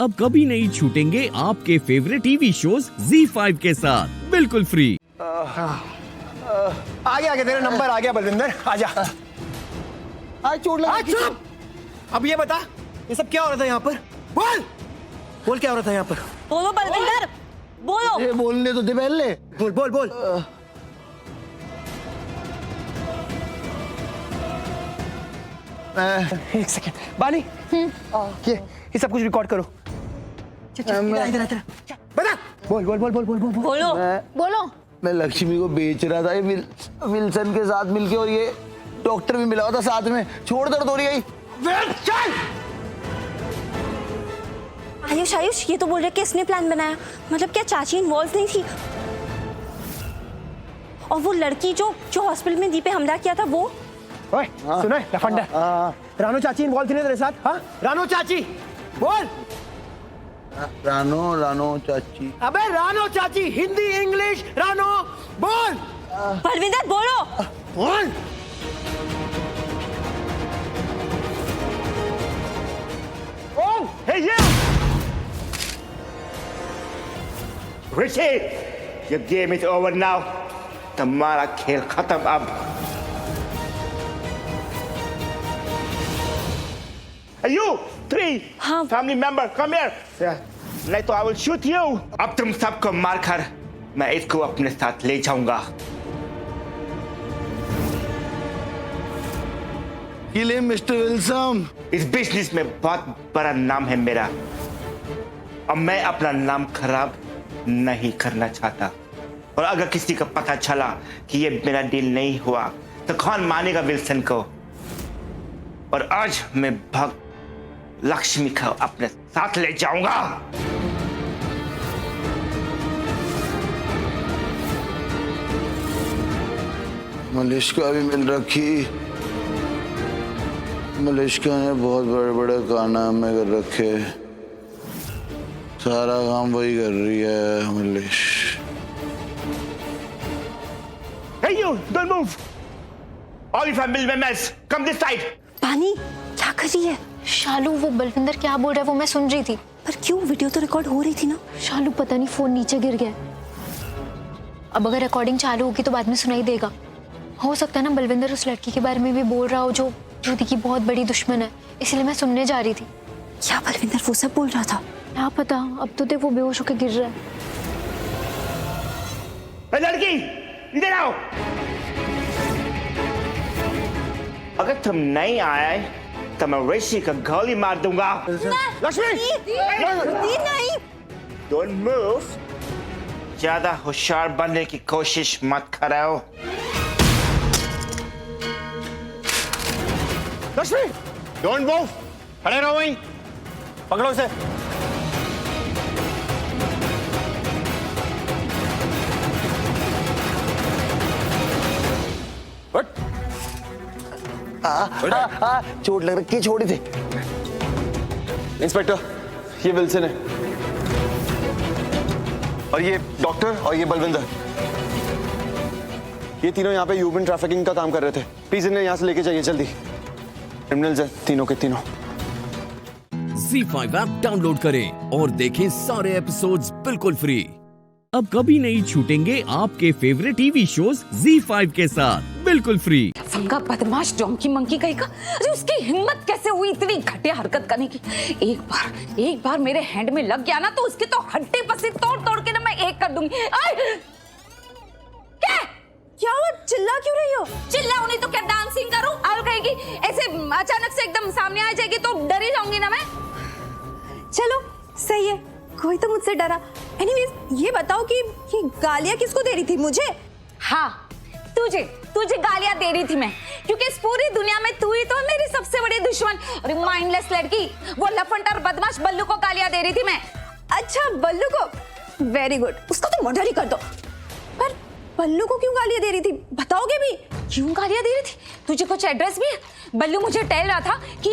अब कभी नहीं छूटेंगे आपके फेवरेट टीवी शोज ZEE5 के साथ बिल्कुल फ्री। आगे आगे तेरा नंबर आ गया बलविंदर, आजा। आज चोट लगा। चुप। अब ये बता, ये सब क्या हो रहा था यहाँ पर? बोल बोल, क्या हो रहा था यहाँ पर? बोलो बलविंदर, बोलो। ये बोलने तो दे पहले। बोल बोल बोल। एक सेकेंड बानी, ये सब कुछ रिकॉर्ड करो। इधर बता। बोल बोल बोल बोल बोल बोल बोलो बोलो। मैं लक्ष्मी को बेच रहा था, ये विल्सन के साथ मिलके, और ये डॉक्टर भी मिला हुआ था साथ में। छोड़ दर्द हो रही है। चल। आयुष आयुष, ये तो बोल रहे कि इसने प्लान बनाया, मतलब क्या चाची इन्वॉल्व नहीं थी? और वो लड़की जो हॉस्पिटल में दी पे हमला किया था वो? ओए सुनो लफंडा, रानो चाची इन्वॉल्व थी ना तेरे साथ? हाँ रानो चाची, बोल। रानो चाची। अबे रानो चाची, हिंदी इंग्लिश रानो, बोल। बलविंदर बोलो। बोल। बोल। Hey you! Richie, your game is over now. तुम्हारा खेल खत्म अब। Hey you, three, हाँ। family member, come here. नहीं तो I will shoot you. अब तुम सबको मारकर मैं इसको अपने साथ ले जाऊंगा। Kill him mister Wilson. इस बिजनेस में बहुत बड़ा नाम है मेरा, और मैं अपना नाम खराब नहीं करना चाहता। और अगर किसी को पता चला कि ये मेरा डील नहीं हुआ तो कौन मानेगा विल्सन को? और आज मैं भाग लक्ष्मी को अपने साथ ले जाऊंगा। मलिश्का भी मिल रखी। मलिश्का ने बहुत बड़े बड़े कारनामे कर रखे। सारा काम वही कर रही है मलिश। Hey you, don't move. All your family members, come this side. पानी क्या कर रही है? शालू, वो बलविंदर क्या बोल रहा है वो मैं सुन रही थी। पर क्यों? वीडियो तो रिकॉर्ड हो रही थी ना। शालू पता नहीं फोन नीचे गिर गया। अब अगर रिकॉर्डिंग चालू होगी तो बाद में सुनाई देगा। हो सकता है ना बलविंदर उस लड़की के बारे में भी बोल रहा हो जो ज्योति की बहुत बड़ी दुश्मन है, इसलिए मैं सुनने जा रही थी। क्या बलविंदर वो सब बोल रहा था? क्या पता, अब तो देख वो बेहोश होकर गिर रहा है। ए लड़की, इधर आओ। अगर तुम नहीं आए तो मैं ऋषि का गोली मार दूंगा। लक्ष्मी, नहीं। Don't move. ज्यादा होशियार बनने की कोशिश मत करो। लक्ष्मी, डोंट मूव, खड़े रहो वहीं। पकड़ो उसे। चोट लग रखी, छोड़ी थी। इंस्पेक्टर, ये विल्सन है और ये डॉक्टर और ये बलविंदर। ये तीनों यहाँ पे ह्यूमन ट्रैफिकिंग का काम कर रहे थे। प्लीज इन्हें यहाँ से लेके जाइए जल्दी। क्रिमिनल्स हैं तीनों के तीनों। ZEE5 ऐप डाउनलोड करें और देखें सारे एपिसोड्स बिल्कुल फ्री। अब कभी नहीं छूटेंगे आपके फेवरेट टीवी शोज ZEE5 के साथ बिल्कुल फ्री। फंगा बदमाश डोंकी मंकी कहीं का, अरे उसकी हिम्मत कैसे हुई इतनी घटिया हरकत करने की? एक बार मेरे हैंड में लग गया ना तो उसके तो हड्डी पसीने तोड़ तोड़ के ना मैं एक कर दूंगी। क्या हुआ? चिल्ला क्यों रही हो? चिल्लाऊं नहीं तो क्या डांसिंग करूं? और कहेगी ऐसे अचानक से एकदम सामने आ जाएगी तो डर ही जाऊंगी ना मैं। चलो सही है, कोई तो मुझसे डरा। एनीवेज ये बताओ कि ये गालियां किसको दे रही थी? मुझे? हाँ, तुझे गालियां दे रही थी मैं, क्योंकि इस पूरी दुनिया में तू ही तो मेरी सबसे बड़ी दुश्मन। अरे माइंडलेस लड़की, वो लफंडर बदमाश बल्लू को गालियां दे रही थी मैं। अच्छा बल्लू को? वेरी गुड, उसका तो मर्डर ही कर दो। पर बल्लू को क्यों गालियां दे रही थी, बताओगे भी? क्यों गालियां दे रही थी? तुझे कुछ एड्रेस भी है? बल्लू मुझे टहल रहा था कि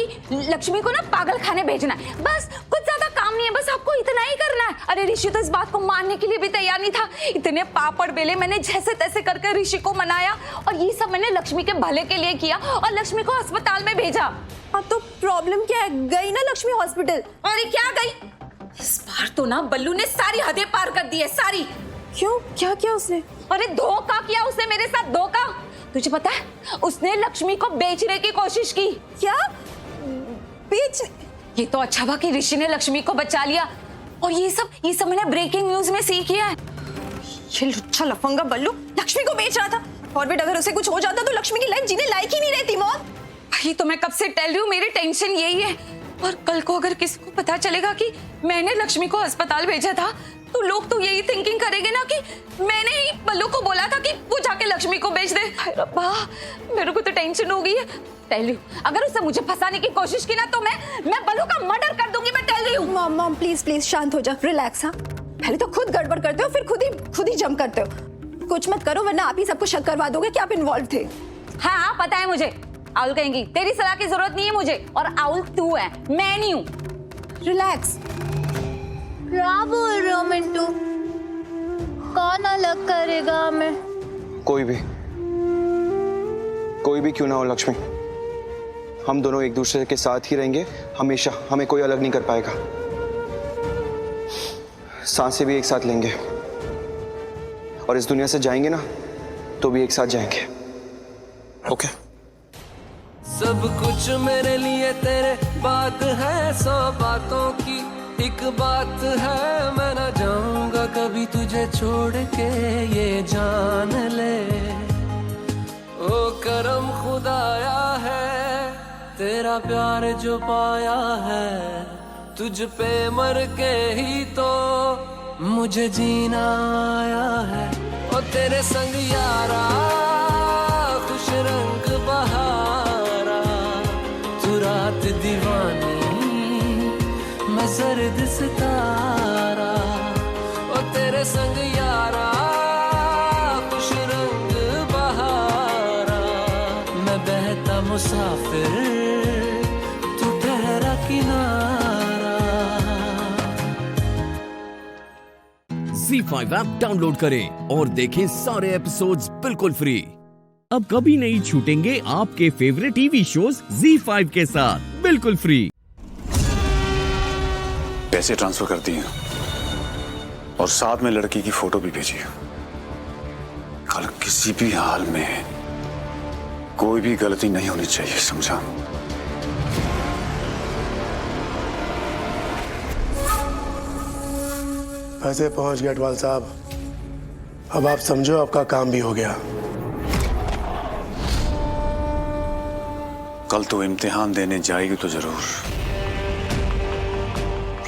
लक्ष्मी को ना पागल खाने भेजना है, बस कुछ ज्यादा काम नहीं है, बस आपको इतना ही करना है। अरे ऋषि तो इस बात को मानने के लिए भी तैयार नहीं था। इतने पापड़ बेले मैंने जैसे तैसे करके ऋषि को मनाया, और ये सब मैंने लक्ष्मी के भले के लिए किया और लक्ष्मी को अस्पताल में भेजा। अब तो प्रॉब्लम क्या है? गई ना लक्ष्मी हॉस्पिटल। अरे क्या गई? तो ना बल्लू ने सारी हदें पार कर दी है, सारी। क्यों, क्या किया उसने? अरे धोखा किया उसने मेरे साथ, धोखा। तुझे पता है उसने लक्ष्मी को बेचने की कोशिश की। क्या बेच? ये तो अच्छा हुआ कि ऋषि ने लक्ष्मी को बचा लिया। और ये सब मैंने ब्रेकिंग न्यूज में सीख किया है। ये लुच्चा लफंगा बल्लू लक्ष्मी को बेच रहा था। और भी अगर उसे कुछ हो जाता तो लक्ष्मी की लाइफ जीने लायक ही नहीं रहती। मौत भाई तो मैं कब से टेल रही हूँ, मेरी टेंशन यही है। और कल को अगर किसी को पता चलेगा कि मैंने लक्ष्मी को अस्पताल भेजा था तो लोग तो यही थिंकिंग करेंगे ना कि मैंने ही बल्लू को बोला था कि वो जाके लक्ष्मी को बेच दे। रब्बा, मेरे को तो टेंशन हो गई है। टेल रही हूँ, अगर उसने मुझे फंसाने की कोशिश की ना तो मैं बल्लू का मर्डर कर दूंगी। मैं टेल रही हूँ। मॉम प्लीज शांत हो जा, रिलैक्स। हाँ, पहले तो खुद गड़बड़ करते हो, फिर खुद ही जंप करते हो। कुछ मत करो वरना आप ही सबको शक करवा दोगे कि आप इन्वॉल्व थे। हाँ पता है मुझे। आउल कहेंगी तेरी सलाह की जरूरत नहीं है मुझे, और आउल तू है, मैं नहीं हूँ। रिलैक्स। क्या बोल रहे हो मिंटू? कौन अलग करेगा हमें? कोई भी क्यों ना हो लक्ष्मी, हम दोनों एक दूसरे के साथ ही रहेंगे हमेशा। हमें कोई अलग नहीं कर पाएगा। सांसें भी एक साथ लेंगे और इस दुनिया से जाएंगे ना तो भी एक साथ जाएंगे। ओके? सब कुछ मेरे लिए तेरे बात है, 100 बातों की एक बात है। मैं ना जाऊंगा कभी तुझे छोड़ के, ये जान ले। ओ करम खुदाया है तेरा प्यार जो पाया है, तुझ पे मर के ही तो मुझे जीना आया है। ओ तेरे संग यारा खुश रंग बहारा, तू रात दीवानी मैं जर्द सितारा। ओ तेरे संग यारा खुश रंग बहारा, मैं बहता मुसाफिर तू ठहरा किनारा। Z5 ऐप डाउनलोड करें और देखें सारे एपिसोड्स बिल्कुल फ्री। अब कभी नहीं छूटेंगे आपके फेवरेट टीवी शोज Z5 के साथ बिल्कुल फ्री। पैसे ट्रांसफर कर दिए और साथ में लड़की की फोटो भी भेजी है। कल किसी भी हाल में कोई भी गलती नहीं होनी चाहिए, समझा? पैसे पहुंच गए अटवाल साहब। अब आप समझो आपका काम भी हो गया। कल तो इम्तिहान देने जाएगी तो जरूर,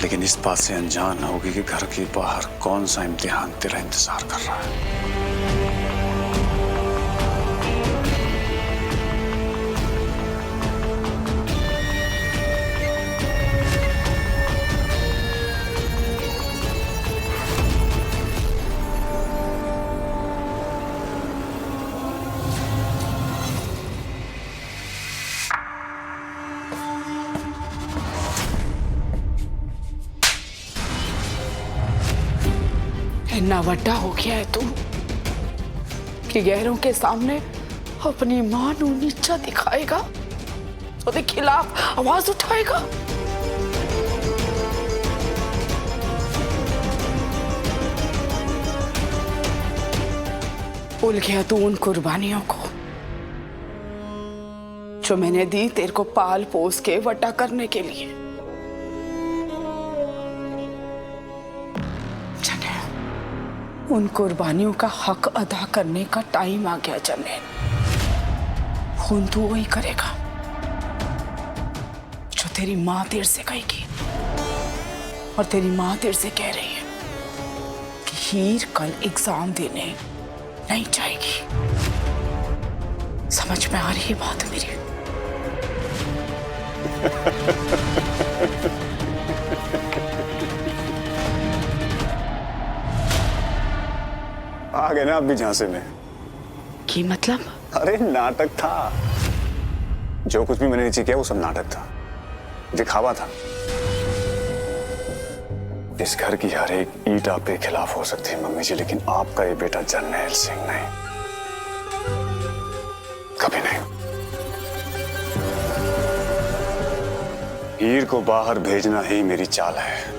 लेकिन इस बात से अनजान होगी कि घर के बाहर कौन सा इम्तिहान तेरा इंतजार कर रहा है। इतना बड़ा हो गया है तू कि गैरों के सामने अपनी मां नू नीचा दिखाएगा, उसके खिलाफ आवाज उठाएगा। भूल गया तू उन कुर्बानियों को जो मैंने दी तेरे को पाल पोस के वड्डा करने के लिए। उन कुर्बानियों का हक अदा करने का टाइम आ गया जनैन। खून तू वही करेगा जो तेरी माँ तेरे से कहेगी। और तेरी माँ तेरे से कह रही है कि हीर कल एग्जाम देने नहीं जाएगी। समझ में आ रही है बात मेरी? आ गए ना आप भी झांसे में। की मतलब? अरे नाटक था, जो कुछ भी मैंने नीचे किया वो सब नाटक था, दिखावा था। इस घर की हर एक ईंट आपके खिलाफ हो सकती है मम्मी जी, लेकिन आपका ये बेटा जर्नैल सिंह नहीं, कभी नहीं। हीर को बाहर भेजना ही मेरी चाल है।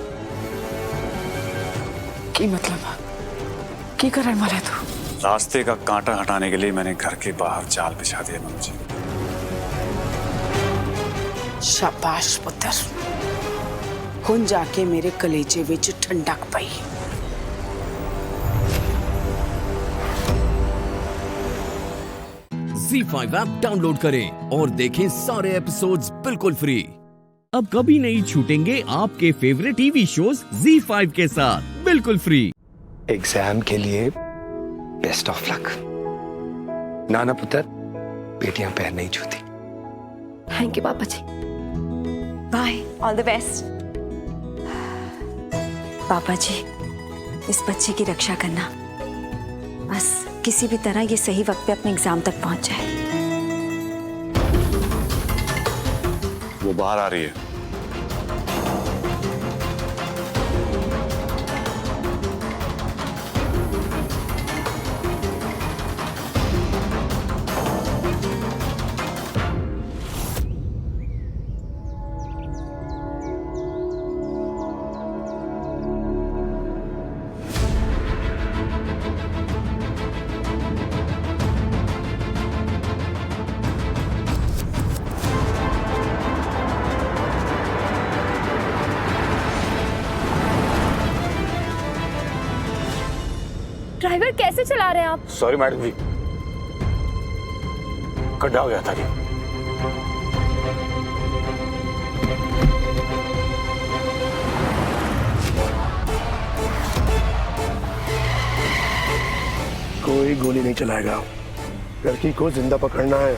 की मतलब की करने वाला तू? रास्ते का कांटा हटाने के लिए मैंने घर के बाहर जाल बिछा दिया मम्मी जी। शाबाश पुत्र, हुन जाके मेरे कलेजे विच ठंडक पई। ZEE5 ऐप डाउनलोड करें और देखें सारे एपिसोड्स बिल्कुल फ्री। अब कभी नहीं छूटेंगे आपके फेवरेट टीवी शोज ZEE5 के साथ बिल्कुल फ्री। एग्जाम के लिए बेस्ट ऑफ लक। नाना पुत्र, बेटियां पैर नहीं छूती। थैंक यू पापा जी। Bye, all the best. पापा जी, इस बच्चे की रक्षा करना, बस किसी भी तरह ये सही वक्त पे अपने एग्जाम तक पहुंच जाए। वो बाहर आ रही है। ड्राइवर कैसे चला रहे हैं आप? सॉरी मैडम जी, गड्ढा हो गया था जी। कोई गोली नहीं चलाएगा, लड़की को जिंदा पकड़ना है।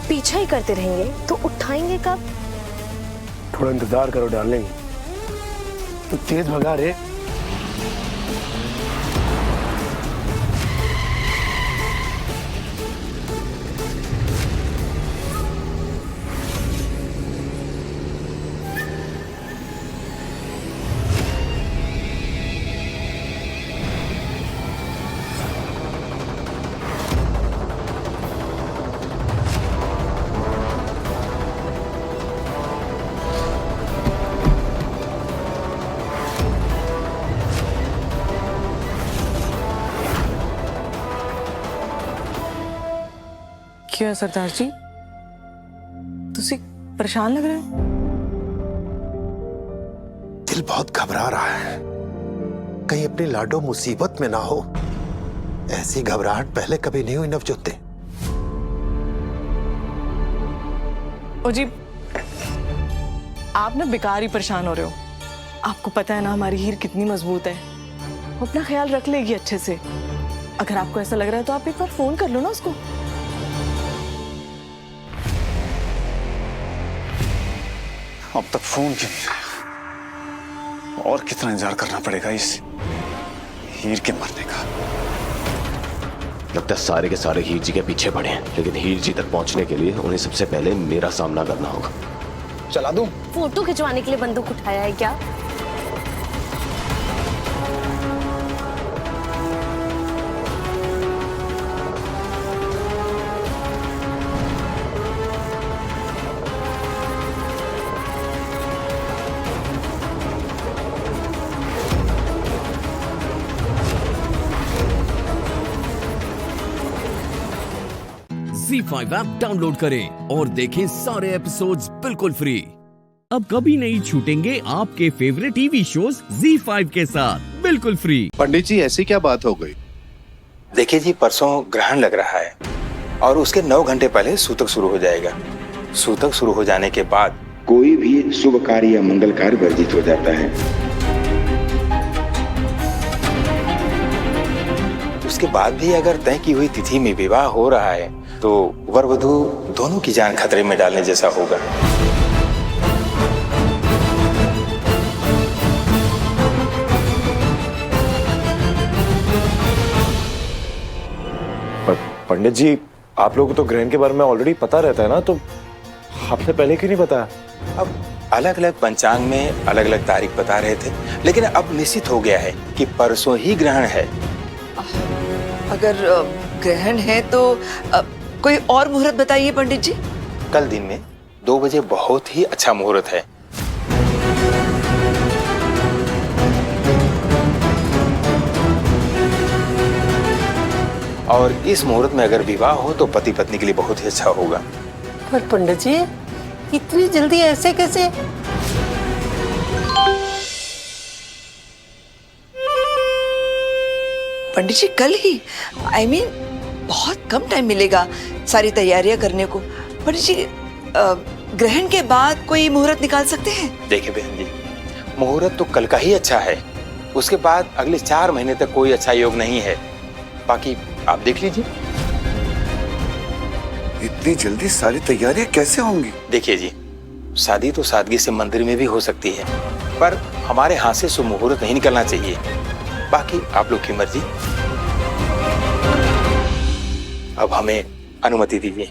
पीछा ही करते रहेंगे तो उठाएंगे कब? थोड़ा इंतजार करो डार्लिंग। तो तेज भगा रे। क्या सरदार जी, तुसी परेशान लग रहे हो? दिल बहुत घबरा रहा है, कहीं अपनी लाडो मुसीबत में ना हो। ऐसी घबराहट पहले कभी नहीं हुई नवजोते। ओ जी, आप ना बेकार ही परेशान हो रहे हो। आपको पता है ना हमारी हीर कितनी मजबूत है, वो अपना ख्याल रख लेगी अच्छे से। अगर आपको ऐसा लग रहा है तो आप एक बार फोन कर लो ना उसको। अब तक फोन क्यों नहीं आया? और कितना इंतजार करना पड़ेगा इस हीर के मरने का? लगता है सारे के सारे हीर जी के पीछे पड़े हैं, लेकिन हीर जी तक पहुंचने के लिए उन्हें सबसे पहले मेरा सामना करना होगा। चला दूं? फोटो खिंचवाने के लिए बंदूक उठाया है क्या? ZEE5 ऐप डाउनलोड करें और देखें सारे एपिसोड्स बिल्कुल फ्री। अब कभी नहीं छूटेंगे आपके फेवरेट टीवी शोज ZEE5 के साथ बिल्कुल फ्री। पंडित जी, ऐसी क्या बात हो गई? देखिए जी, परसों ग्रहण लग रहा है और उसके 9 घंटे पहले सूतक शुरू हो जाएगा। सूतक शुरू हो जाने के बाद कोई भी शुभ कार्य या मंगल कार्य वर्जित हो जाता है। उसके बाद भी अगर तय की हुई तिथि में विवाह हो रहा है तो वर वधू दोनों की जान खतरे में डालने जैसा होगा। पंडित जी, आप लोगों को तो ग्रहण के बारे में ऑलरेडी पता रहता है ना, तो आपने पहले क्यों नहीं बताया? अब अलग अलग पंचांग में अलग अलग तारीख बता रहे थे, लेकिन अब निश्चित हो गया है कि परसों ही ग्रहण है। अगर ग्रहण है तो कोई और मुहूर्त बताइए पंडित जी। कल दिन में 2 बजे बहुत ही अच्छा मुहूर्त है। और इस मुहूर्त में अगर विवाह हो तो पति पत्नी के लिए बहुत ही अच्छा होगा। पर पंडित जी, इतनी जल्दी ऐसे कैसे? पंडित जी कल ही, I mean, बहुत कम टाइम मिलेगा सारी तैयारियां करने को। पंडित जी ग्रहण के बाद कोई मुहूर्त निकाल सकते हैं? देखिए बहन जी, मुहूर्त तो कल का ही अच्छा है, उसके बाद अगले 4 महीने तक कोई अच्छा योग नहीं है। बाकी आप देख लीजिए। इतनी जल्दी सारी तैयारियां कैसे होंगी? देखिए जी, शादी तो सादगी से मंदिर में भी हो सकती है, पर हमारे हाथ से शुभ मुहूर्त नहीं निकलना चाहिए। बाकी आप लोग की मर्जी। अब हमें अनुमति दीजिए।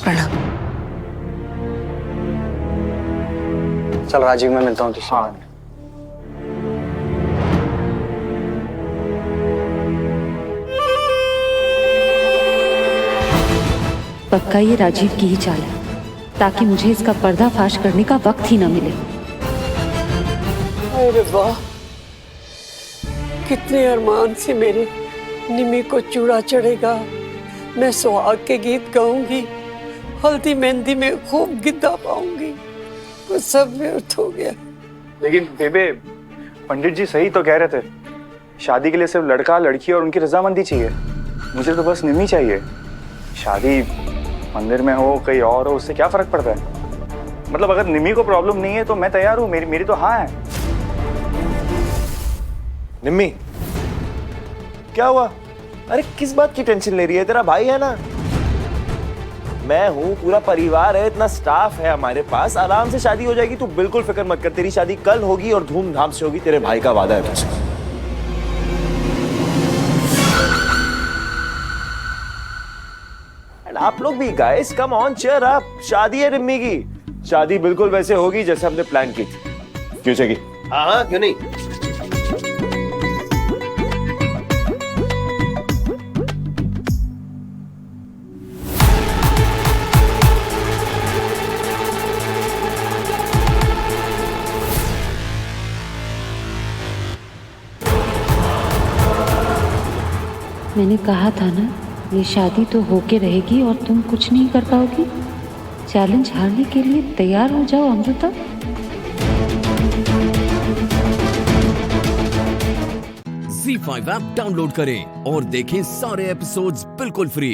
प्रणाम। चल राजीव, मैं मिलता हूँ तुझसे। पक्का ये राजीव की ही चाल है, ताकि मुझे इसका पर्दाफाश करने का वक्त ही ना मिले। अरे वाह, कितने अरमान से मेरे निमी को चूड़ा चढ़ेगा। मैं सुहाग के गीत गाऊंगी, हल्दी मेहंदी में खूब गिद्दा पाऊंगी। वो सब व्यर्थ हो गया। लेकिन बेबे, पंडित जी सही तो कह रहे थे। शादी के लिए सिर्फ लड़का लड़की और उनकी रजामंदी चाहिए। मुझे तो बस निमी चाहिए। शादी मंदिर में हो कहीं और हो, उससे क्या फर्क पड़ता है? मतलब अगर निमी को प्रॉब्लम नहीं है तो मैं तैयार हूँ। मेरी तो हाँ है। निम्मी, क्या हुआ? अरे किस बात की टेंशन ले रही है? तेरा भाई है ना, मैं हूँ, पूरा परिवार है, इतना स्टाफ है हमारे पास, आराम से शादी हो जाएगी। तू बिल्कुल फिक्र मत कर, तेरी शादी कल होगी और धूमधाम से होगी। तेरे भाई का वादा है तुझसे। एंड आप लोग भी guys, come on, cheer up. शादी है निम्मी की, शादी बिल्कुल वैसे होगी जैसे हमने प्लान की थी। क्यों चेगी? हाँ, क्यों नहीं। मैंने कहा था ना, ये शादी तो होके रहेगी और तुम कुछ नहीं कर पाओगी। चैलेंज हारने के लिए तैयार हो जाओ अमृता। ZEE5 ऐप डाउनलोड करें और देखें सारे एपिसोड्स बिल्कुल फ्री।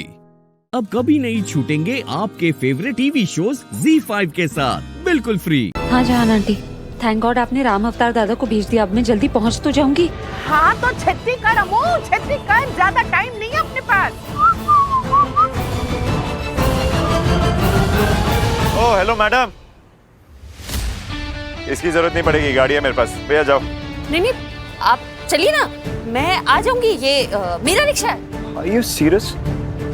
अब कभी नहीं छूटेंगे आपके फेवरेट टीवी शोज ZEE5 के साथ बिल्कुल फ्री। हाँ जहान आंटी, थैंक गॉड आपने राम अवतार दादा को भेज दिया। अब मैं जल्दी पहुंच तो जाऊंगी। हाँ तो छेती कर अमू, छेती कर, ज्यादा टाइम नहीं है अपने पास। ओह हेलो मैडम, इसकी जरूरत नहीं पड़ेगी, गाड़ी है मेरे पास। भैया जाओ। नहीं, आप चलिए ना, मैं आ जाऊंगी। ये मेरा रिक्शा है। Are you serious?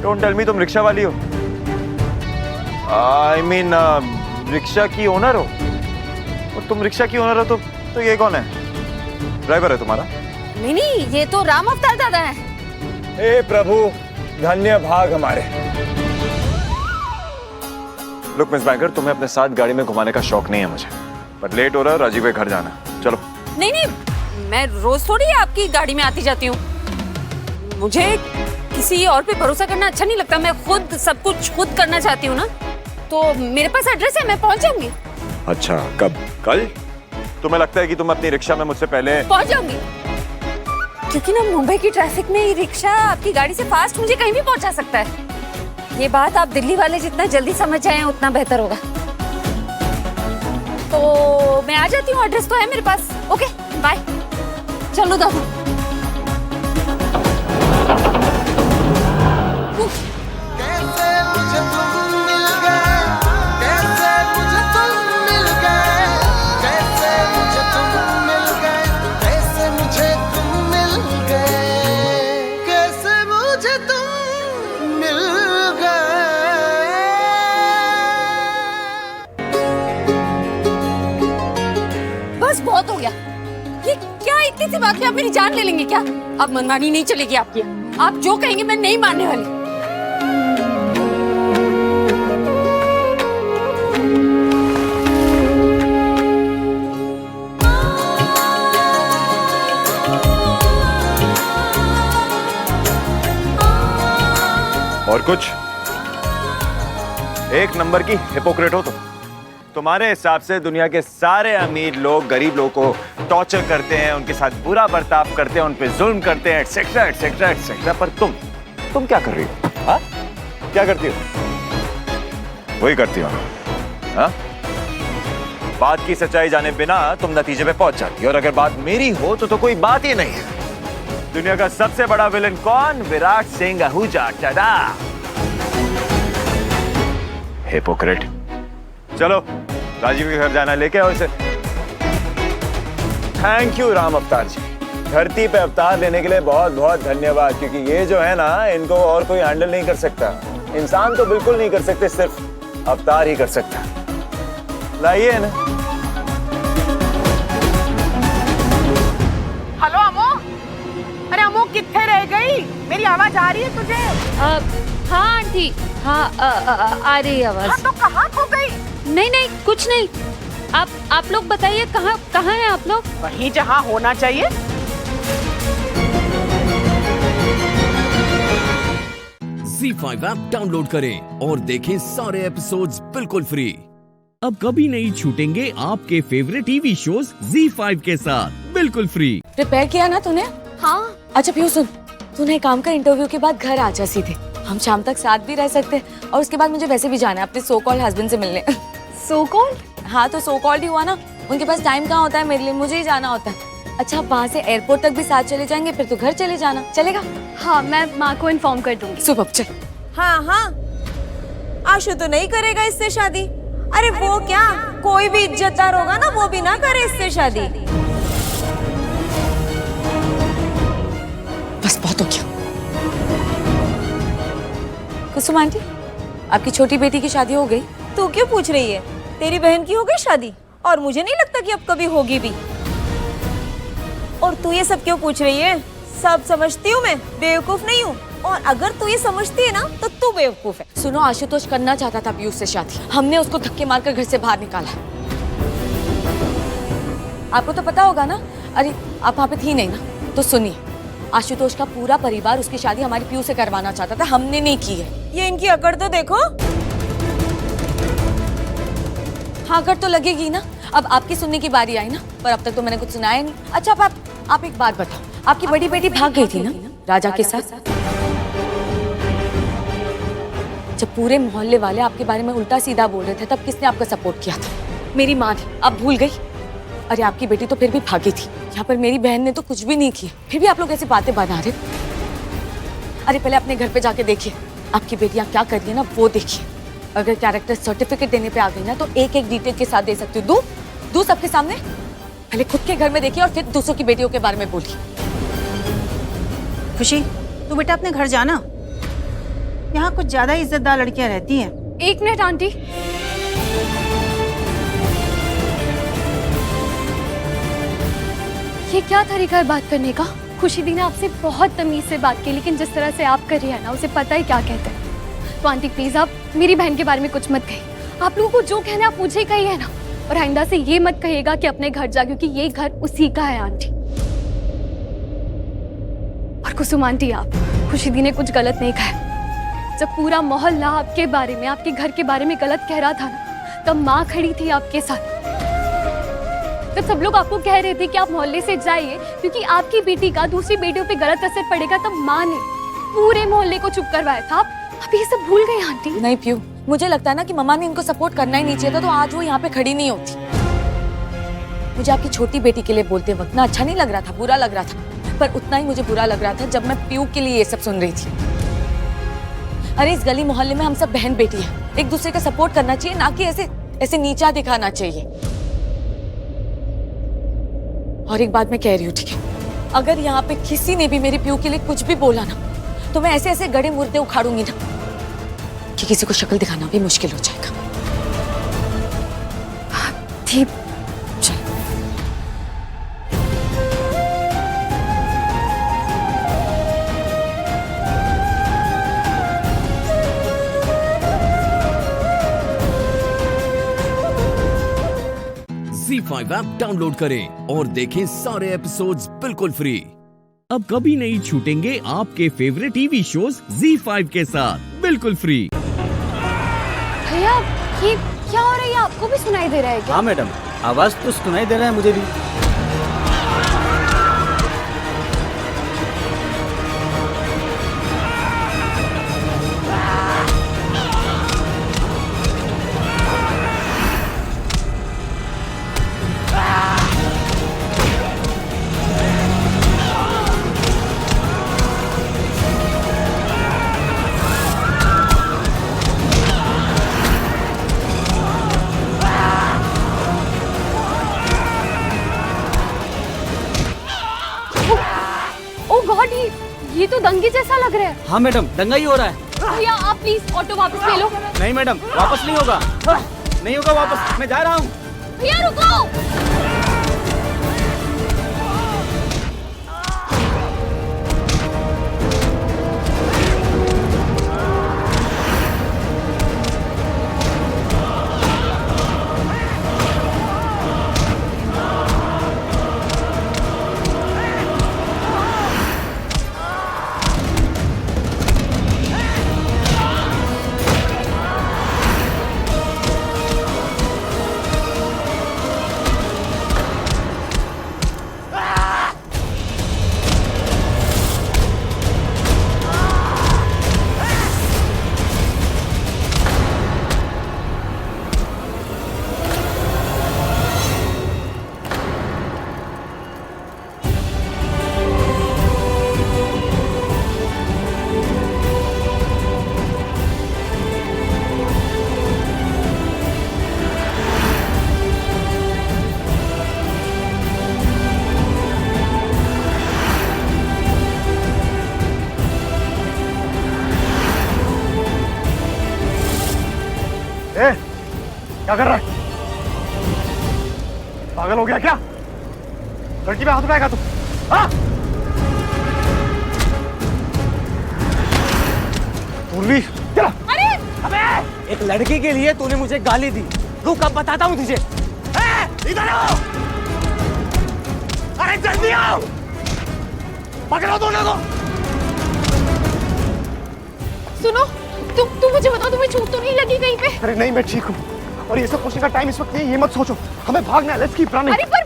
Don't tell me तुम रिक्शा वाली हो। I mean, रिक्शा की ओनर हो? और तुम रिक्शा की ओनर हो तो ये कौन है? ड्राइवर है तुम्हारा? नहीं, ये तो राम अवतार दादा है। हे प्रभु, धन्य भाग हमारे। लुक मिस बैंकर, तुम्हें अपने साथ गाड़ी में घुमाने का शौक नहीं है मुझे, पर लेट हो रहा है, राजीव के घर जाना। चलो। नहीं, मैं रोज थोड़ी आपकी गाड़ी में आती जाती हूँ। मुझे किसी और पे भरोसा करना अच्छा नहीं लगता। मैं खुद सब कुछ खुद करना चाहती हूँ ना। तो मेरे पास एड्रेस है, मैं पहुँच जाऊंगी। अच्छा, कब? कल? तुम्हें लगता है कि तुम अपनी रिक्शा में मुझसे पहले पहुँच जाऊंगी? क्योंकि ना मुंबई की ट्रैफिक में ये रिक्शा आपकी गाड़ी से फास्ट मुझे कहीं भी पहुँचा सकता है। ये बात आप दिल्ली वाले जितना जल्दी समझ जाएं उतना बेहतर होगा। तो मैं आ जाती हूँ, एड्रेस तो है मेरे पास। Okay bye. चलो दादू। बहुत हो गया। ये क्या इतनी सी बात में आप मेरी जान ले लेंगे क्या? अब मनमानी नहीं चलेगी आपकी। आप जो कहेंगे मैं नहीं मानने वाली। और कुछ? एक नंबर की हिपोक्रेट हो तुम। तुम्हारे हिसाब से दुनिया के सारे अमीर लोग गरीब लोगों को टॉर्चर करते हैं, उनके साथ बुरा बर्ताव करते हैं, उन पे जुल्म करते हैं, एटसेट्रा एटसेट्रा एटसेट्रा। पर तुम क्या कर रही हो? हाँ, क्या करती हो? वही करती हो हाँ? बात की सच्चाई जाने बिना तुम नतीजे पे पहुंच जाती हो, और अगर बात मेरी हो तो कोई बात ही नहीं है। दुनिया का सबसे बड़ा विलन कौन? विराट सिंह आहूजा। टाटा। हिपोक्रेट। चलो राजीव के घर जाना, लेके आओ इसे। थैंक यू राम अवतार जी, धरती पे अवतार लेने के लिए बहुत बहुत धन्यवाद, क्योंकि ये जो है ना, इनको और कोई हैंडल नहीं कर सकता। इंसान तो बिल्कुल नहीं कर सकते, सिर्फ अवतार ही कर सकता। लाइए ना। हेलो अमो, अरे अमो कित्थे रह गई? मेरी आवाज आ रही है तुझे? हाँ आंटी, हाँ आ रही है आवाज। हाँ, तो कहाँ खो गई? नहीं कुछ नहीं। आप लोग बताइए कहाँ हैं आप लोग? वहीं जहाँ होना चाहिए। ZEE5 ऐप डाउनलोड करें और देखें सारे एपिसोड्स बिल्कुल फ्री। अब कभी नहीं छूटेंगे आपके फेवरेट टीवी शोज ZEE5 के साथ बिल्कुल फ्री। प्रिपेयर किया ना तूने? हाँ। अच्छा पीयू सुन, तूने काम का इंटरव्यू के बाद घर आ जा सीधे। हम शाम तक साथ भी रह सकते हैं, और उसके बाद मुझे वैसे भी जाना है अपने सो कॉल्ड हस्बैंड से मिलने। So called? हाँ तो सो कॉल्ड ही हुआ ना, उनके पास टाइम कहाँ होता है मेरे लिए, मुझे ही जाना होता है। अच्छा वहाँ से एयरपोर्ट तक भी साथ चले जाएंगे, फिर तो घर चले जाना, चलेगा? हाँ मैं माँ को इन्फॉर्म कर दूंगी। सुबह चल। हाँ आशु तो नहीं करेगा इससे शादी। अरे वो क्या, कोई भी इज्जतदार होगा ना, वो भी ना करे इससे शादी। बस बहुत हो गया। कुसुम आंटी, आपकी छोटी बेटी की शादी हो गई? तू क्यों पूछ रही है? तेरी बहन की हो गई शादी, और मुझे नहीं लगता कि अब कभी होगी भी। और तू ये सब क्यों पूछ रही है? सब समझती हूँ मैं, बेवकूफ नहीं हूँ। और अगर तू ये समझती है ना, तो तू बेवकूफ है। सुनो, आशुतोष करना चाहता था पीयूष से शादी, हमने उसको धक्के मारकर घर से बाहर निकाला। आपको तो पता होगा ना। अरे आप वहाँ पे थी नहीं ना, तो सुनिए, आशुतोष का पूरा परिवार उसकी शादी हमारी पीयू से करवाना चाहता था, हमने नहीं की है। ये इनकी अकड़ तो देखो। हाँ अकड़ तो लगेगी ना, अब आपकी सुनने की बारी आई ना, पर अब तक तो मैंने कुछ सुनाया नहीं। अच्छा अब आप एक बात बताओ, आपकी बड़ी बेटी भाग गई थी ना राजा के साथ? जब पूरे मोहल्ले वाले आपके बारे में उल्टा सीधा बोल रहे थे, तब किसने आपका सपोर्ट किया था? मेरी माँ ने। अब भूल गई? अरे आपकी बेटी तो फिर भी भागी थी, यहाँ पर मेरी बहन ने तो कुछ भी नहीं किया, फिर भी आप लोग ऐसी बातें बना रहे। अरे पहले अपने घर पे जाके देखिए आपकी बेटियां क्या कर रही है ना, वो देखिए। अगर कैरेक्टर सर्टिफिकेट देने पे आ गई ना, तो एक एक डिटेल के साथ दे सकती हूँ। दू सबके सामने। पहले खुद के घर में देखिए और फिर दूसरों की बेटियों के बारे में बोलिए। खुशी, तू बेटा अपने घर जाना, यहाँ कुछ ज्यादा इज्जतदार लड़कियां रहती हैं। एक मिनट आंटी। ये क्या तरीका है बात करने का? खुशी दी ने आपसे बहुत तमीज से बात की, लेकिन जिस तरह से आप कर रही है ना, उसे पता ही क्या कहते हैं। तो आंटी प्लीज आप मेरी बहन के बारे में कुछ मत कहिए। आप लोगों को जो कहना है आप मुझे ही कहिए ना, और आइंदा से ये मत कहिएगा कि अपने घर जा, क्योंकि ये घर उसी का है आंटी। और कुसुम आंटी, आप खुशी दी ने कुछ गलत नहीं कहा। जब पूरा मोहल्ला आपके बारे में, आपके घर के बारे में गलत कह रहा था ना, तब माँ खड़ी थी आपके साथ। जब सब लोग आपको कह रहे थे कि आप मोहल्ले से जाइए क्योंकि आपकी बेटी का दूसरी बेटियों पे गलत असर पड़ेगा, तब माँ ने पूरे मोहल्ले को चुप करवाया था। आप ये सब भूल गए आंटी? नहीं पीयू, मुझे लगता है ना कि मम्मा ने इनको सपोर्ट करना ही नहीं चाहिए था, तो आज वो यहाँ पे खड़ी नहीं होती। मुझे आपकी छोटी बेटी के लिए बोलते वक्त ना अच्छा नहीं लग रहा था, बुरा लग रहा था, पर उतना ही मुझे बुरा लग रहा था जब मैं पीयू के लिए ये सब सुन रही थी। अरे इस गली मोहल्ले में हम सब बहन बेटी हैं, एक दूसरे का सपोर्ट करना चाहिए, ना कि ऐसे नीचा दिखाना चाहिए। और एक बात मैं कह रही हूँ, ठीक है, अगर यहाँ पे किसी ने भी मेरे पीयू के लिए कुछ भी बोला ना, तो मैं ऐसे गड़े मुर्दे उखाड़ूंगी ना कि किसी को शक्ल दिखाना भी मुश्किल हो जाएगा। ठीक, चल। ZEE5 ऐप डाउनलोड करें और देखें सारे एपिसोड्स बिल्कुल फ्री। अब कभी नहीं छूटेंगे आपके फेवरेट टीवी शोज ZEE5 के साथ बिल्कुल फ्री। भैया ये क्या हो रहा है? आपको भी सुनाई दे रहा है क्या? हाँ मैडम, आवाज तो सुनाई दे रहा है मुझे भी। ये तो दंगे जैसा लग रहा है। हाँ मैडम, दंगा ही हो रहा है। भैया आप प्लीज ऑटो वापस ले लो। नहीं मैडम, वापस नहीं होगा। नहीं होगा वापस, मैं जा रहा हूँ। भैया रुको। क्या कर रहा है? पागल हो गया क्या? लड़की पे हाथ उठाएगा तू? हाँ? पूर्वी, चला। अरे अबे, एक लड़की के लिए तूने मुझे गाली दी। रुक, अब बताता हूँ तुझे। इधर आओ! अरे जल्दी आओ! पकड़ो दोनों को! सुनो, तुम मुझे बताओ, तुम्हें चोट तो नहीं लगी कहीं पे? अरे नहीं, मैं ठीक हूँ। और ये सब पूछने का टाइम इस वक्त नहीं, ये मत सोचो। हमें भागना है, लेट्स कीप रनिंग। अरे पर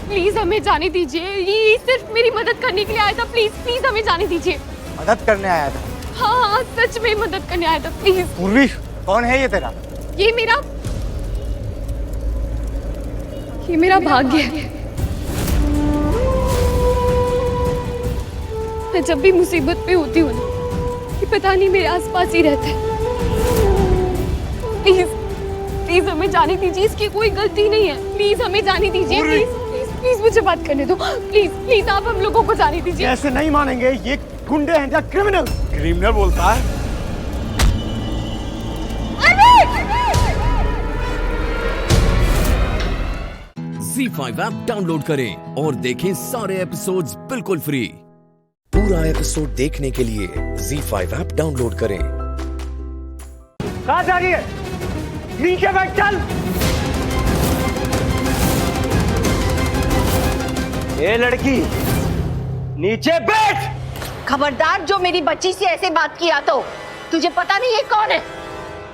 प्लीज हमें जाने दीजिए। ये सिर्फ मेरी मदद करने के लिए आया था। प्लीज प्लीज हमें जाने दीजिए। मदद करने आया था? हाँ हाँ, सच में मदद करने आया था। प्लीज। पूर्वी, कौन है ये तेरा? ये मेरा भाग्य है। मैं जब भी मुसीबत पे होती हूँ ना, ये पता नहीं मेरे आसपास ही रहता है। प्लीज प्लीज हमें जाने दीजिए। इसकी कोई गलती नहीं है। प्लीज हमें जाने दीजिए। प्लीज प्लीज प्लीज मुझे बात करने दो। प्लीज प्लीज आप हम लोगों को जाने दीजिए। ऐसे नहीं मानेंगे, ये गुंडे हैं या क्रिमिनल? क्रिमिनल बोलता है? ZEE5 ऐप डाउनलोड करें और देखें सारे एपिसोड्स बिल्कुल फ्री। पूरा एपिसोड देखने के लिए ZEE5 ऐप डाउनलोड करें। कहाँ जा रही है? नीचे बैठ, चल। ए लड़की, नीचे बैठ। खबरदार, जो मेरी बच्ची से ऐसे बात किया तो तुझे पता नहीं ये कौन है?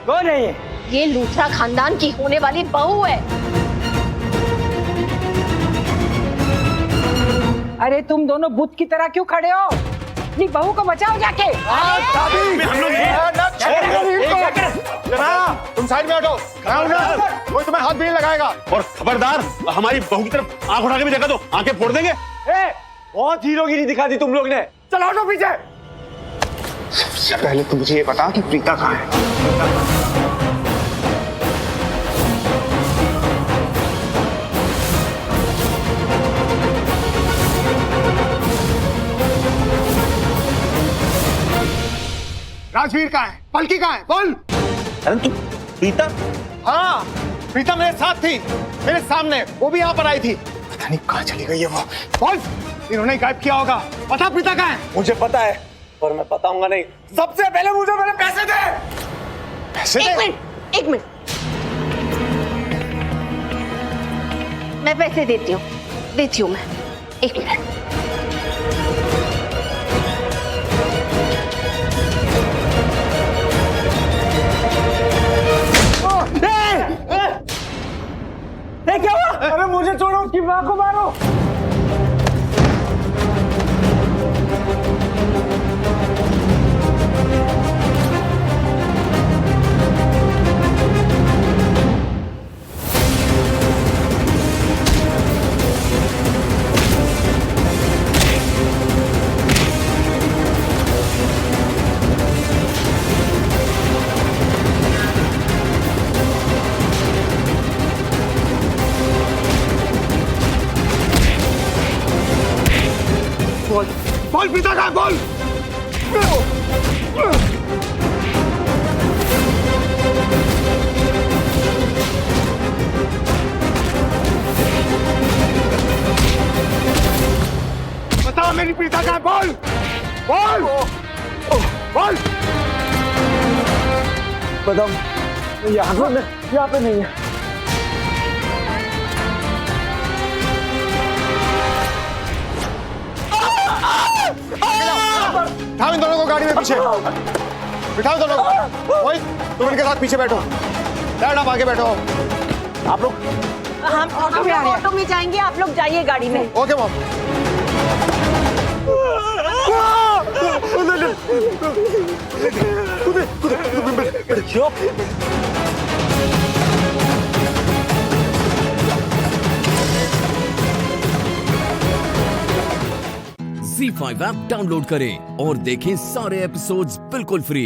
कौन है ये? ये लूथरा खानदान की होने वाली बहू है। अरे तुम दोनों बुत की तरह क्यों खड़े हो? अपनी बहू को बचाओ जाके। तुम साइड में हटो। कोई तुम्हें हाथ भी नहीं लगाएगा। और खबरदार, हमारी बहू की तरफ आंख उठा के भी देखा तो आंखें फोड़ देंगे। बहुत हीरोगिरी दिखा दी तुम लोग ने। चलो हटो पीछे। सबसे पहले तो मुझे ये बता कि प्रीता कहाँ है? राजवीर कहाँ है? पलकी कहाँ है? बोल। अरे तू प्रीता? हाँ, प्रीता मेरे साथ थी, मेरे सामने। वो भी यहाँ पर आई थी। पता नहीं कहाँ चली गई है वो। बोल, इन्होंने गायब किया होगा। पता प्रीता कहाँ है? मुझे पता है, पर मैं बताऊंगा नहीं। सबसे पहले मुझे मेरे पैसे दे। पैसे दे? एक मिनट। मैं पैसे देती हूँ मैं। एक मिनट। क्या हुआ? अरे मुझे छोड़ो, उसकी माँ को मारो। बोल पिता का बोल। बता मेरी पिता का बोल बोल बोल। बताओ यहाँ पे नहीं है। बिठाओ इन दोनों को गाड़ी में पीछे, बिठाओ दोनों को। ओए तुम इनके साथ पीछे बैठो, डैड आप आगे बैठो। आप लोग हम ऑटो में जाएंगे, आप लोग जाइए गाड़ी में। Okay mom. ZEE5 app download करें और देखें सारे एपिसोड्स बिल्कुल फ्री।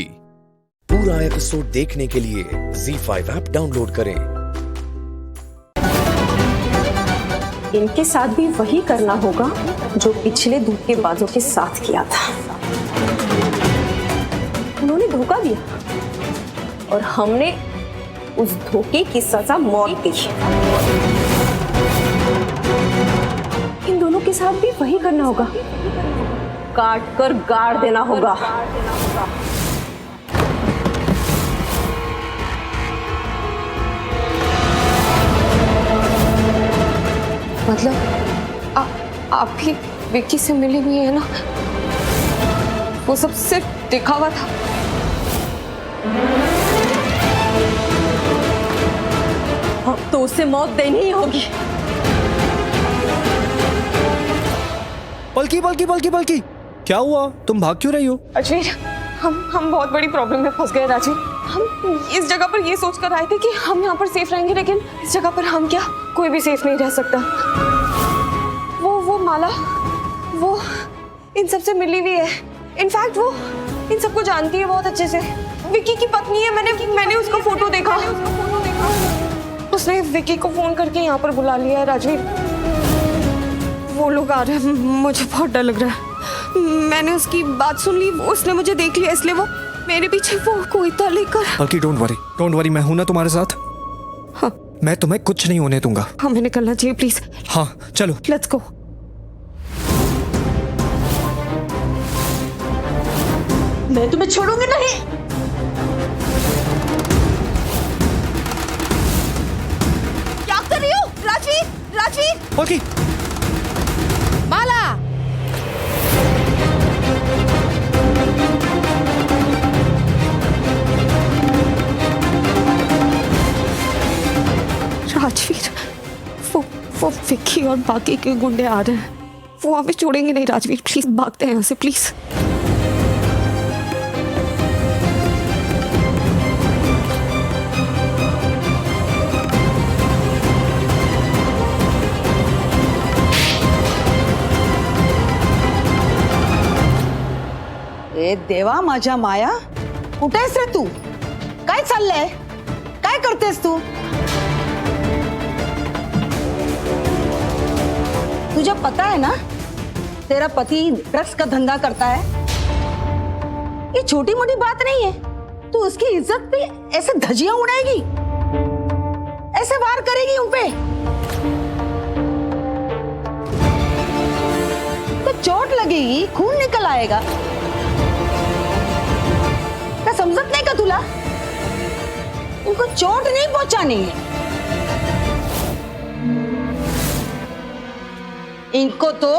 पूरा एपिसोड देखने के लिए ZEE5 ऐप डाउनलोड करें। इनके साथ भी वही करना होगा जो पिछले धोखेबाजों के साथ किया था। उन्होंने धोखा दिया और हमने उस धोखे की सजा मौत दी। इन दोनों के साथ भी वही करना होगा, काट कर गाड़ देना होगा। मतलब आप भी विक्की से मिली हुई है ना? वो सब सिर्फ दिखावा था। अब तो उसे मौत देनी ही होगी। पलकी पलकी पलकी पलकी, क्या हुआ? तुम भाग क्यों रही हो? अजमेर, हम बहुत बड़ी प्रॉब्लम में फंस गए राजीव। हम इस जगह पर ये सोच कर आए थे कि हम यहाँ पर सेफ रहेंगे, लेकिन इस जगह पर हम क्या, कोई भी सेफ नहीं रह सकता। वो माला, वो इन सबसे मिली हुई है। इनफैक्ट वो इन सबको जानती है बहुत अच्छे से। विक्की की पत्नी है। मैंने उसका फोटो देखा। उसने विक्की को फोन करके यहाँ पर बुला लिया है राजवीर। वो लोग आ रहे हैं, मुझे बहुत डर लग रहा है। मैंने उसकी बात सुन ली, उसने मुझे देख लिया, इसलिए वो मेरे पीछे वो कोई था लेकर। बल्कि डोंट वरी, मैं हूं ना तुम्हारे साथ। हाँ, मैं तुम्हें कुछ नहीं होने दूंगा। हमें निकलना चाहिए प्लीज। हाँ चलो, लेट्स गो। मैं तुम्हें छोड़ूंगी नहीं। क्या कर रही हो? राजवीर ओके माला, राजवीर, वो विक्की और बाकी के गुंडे आ रहे हैं। वो हमें छोड़ेंगे नहीं राजवीर, प्लीज भागते हैं यहाँ से प्लीज। ए देवा माझ्या माया, कुठेस रे तू? काय चाललंय? काय करतेस तू? तुझे पता है ना, तेरा पति ड्रग्स का धंधा करता है। ये छोटी मोटी बात नहीं है। तू उसकी इज्जत पे ऐसे धज्जियां उड़ाएगी, ऐसे वार करेगी उन पे, तो चोट लगेगी, खून निकल आएगा। क्या समझत नहीं का तुला? उनको चोट नहीं पहुंचानी है। इनको तो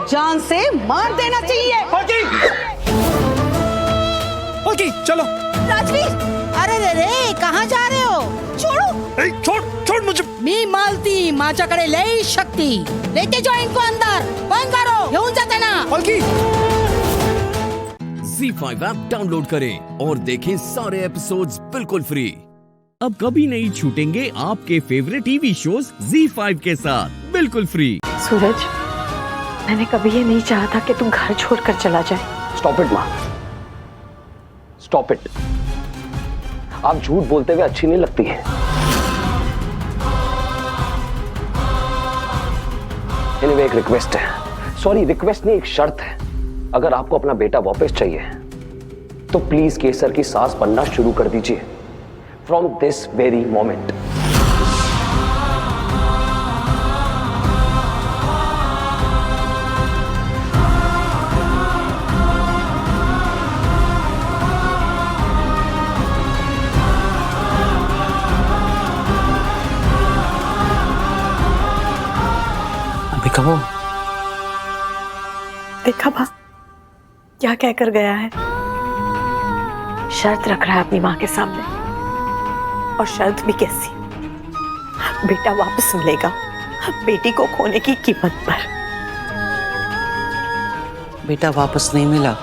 जान से मार देना चाहिए। ओके चलो। राजवीर, अरे रे रे कहाँ जा रहे हो? छोड़ो। छोड़ मुझे। मी मालती माझ्याकडे लई शक्ती, लेते जाओ इनको अंदर, बंद करो, घेऊन जाते ना। ZEE5 ऐप डाउनलोड करें और देखें सारे एपिसोड्स बिल्कुल फ्री। अब कभी नहीं छूटेंगे आपके फेवरेट टीवी शोज ZEE5 के साथ बिल्कुल फ्री। सूरज, मैंने कभी ये नहीं चाहा था कि तू घर छोड़कर चला जाए। स्टॉप इट माँ, स्टॉप इट। आप झूठ बोलते हुए अच्छी नहीं लगती है। एनीवे, एक रिक्वेस्ट है, सॉरी रिक्वेस्ट नहीं, एक शर्त है। अगर आपको अपना बेटा वापस चाहिए तो प्लीज केसर की सास बनना शुरू कर दीजिए फ्रॉम दिस वेरी मोमेंट। अभी कहो देखा भा क्या कहकर गया है। शर्त रख रहा है अपनी माँ के सामने, और शर्त भी कैसी, बेटा वापस मिलेगा बेटी को खोने की कीमत पर। बेटा वापस नहीं मिला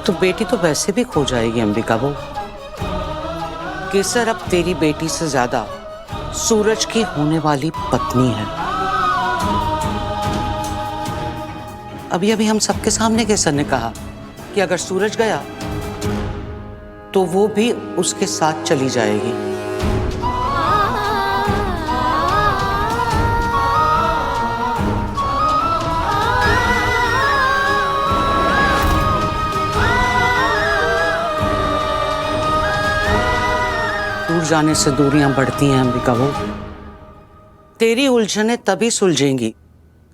तो बेटी तो वैसे भी खो जाएगी अंबिका बहू। केसर अब तेरी बेटी से ज्यादा सूरज की होने वाली पत्नी है। अभी अभी हम सबके सामने केसर ने कहा कि अगर सूरज गया तो वो भी उसके साथ चली जाएगी। दूर जाने से दूरियां बढ़ती हैं अंबिका बहू। तेरी उलझनें तभी सुलझेंगी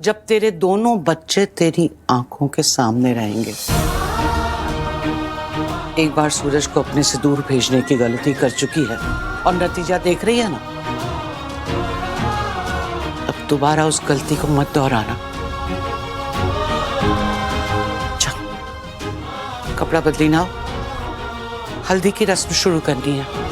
जब तेरे दोनों बच्चे तेरी आंखों के सामने रहेंगे। एक बार सूरज को अपने से दूर भेजने की गलती कर चुकी है और नतीजा देख रही है ना। अब दोबारा उस गलती को मत दोहराना। चल कपड़ा बदली ना, हल्दी की रस्म शुरू करनी है।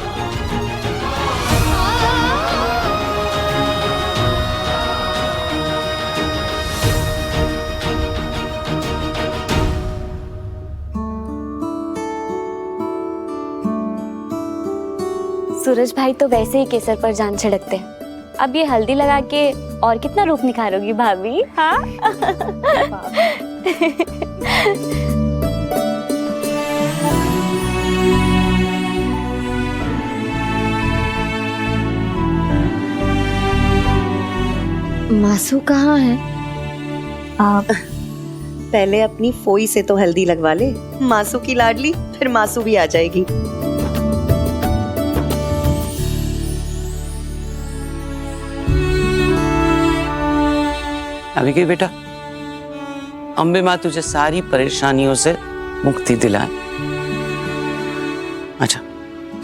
सूरज भाई तो वैसे ही केसर पर जान छिड़कते हैं, अब ये हल्दी लगा के और कितना रूप निखारोगी भाभी। हाँ मासू कहाँ है? आप पहले अपनी फोई से तो हल्दी लगवा ले, मासू की लाडली, फिर मासू भी आ जाएगी। अभी के बेटा, अम्बे माँ तुझे सारी परेशानियों से मुक्ति दिलाए। अच्छा,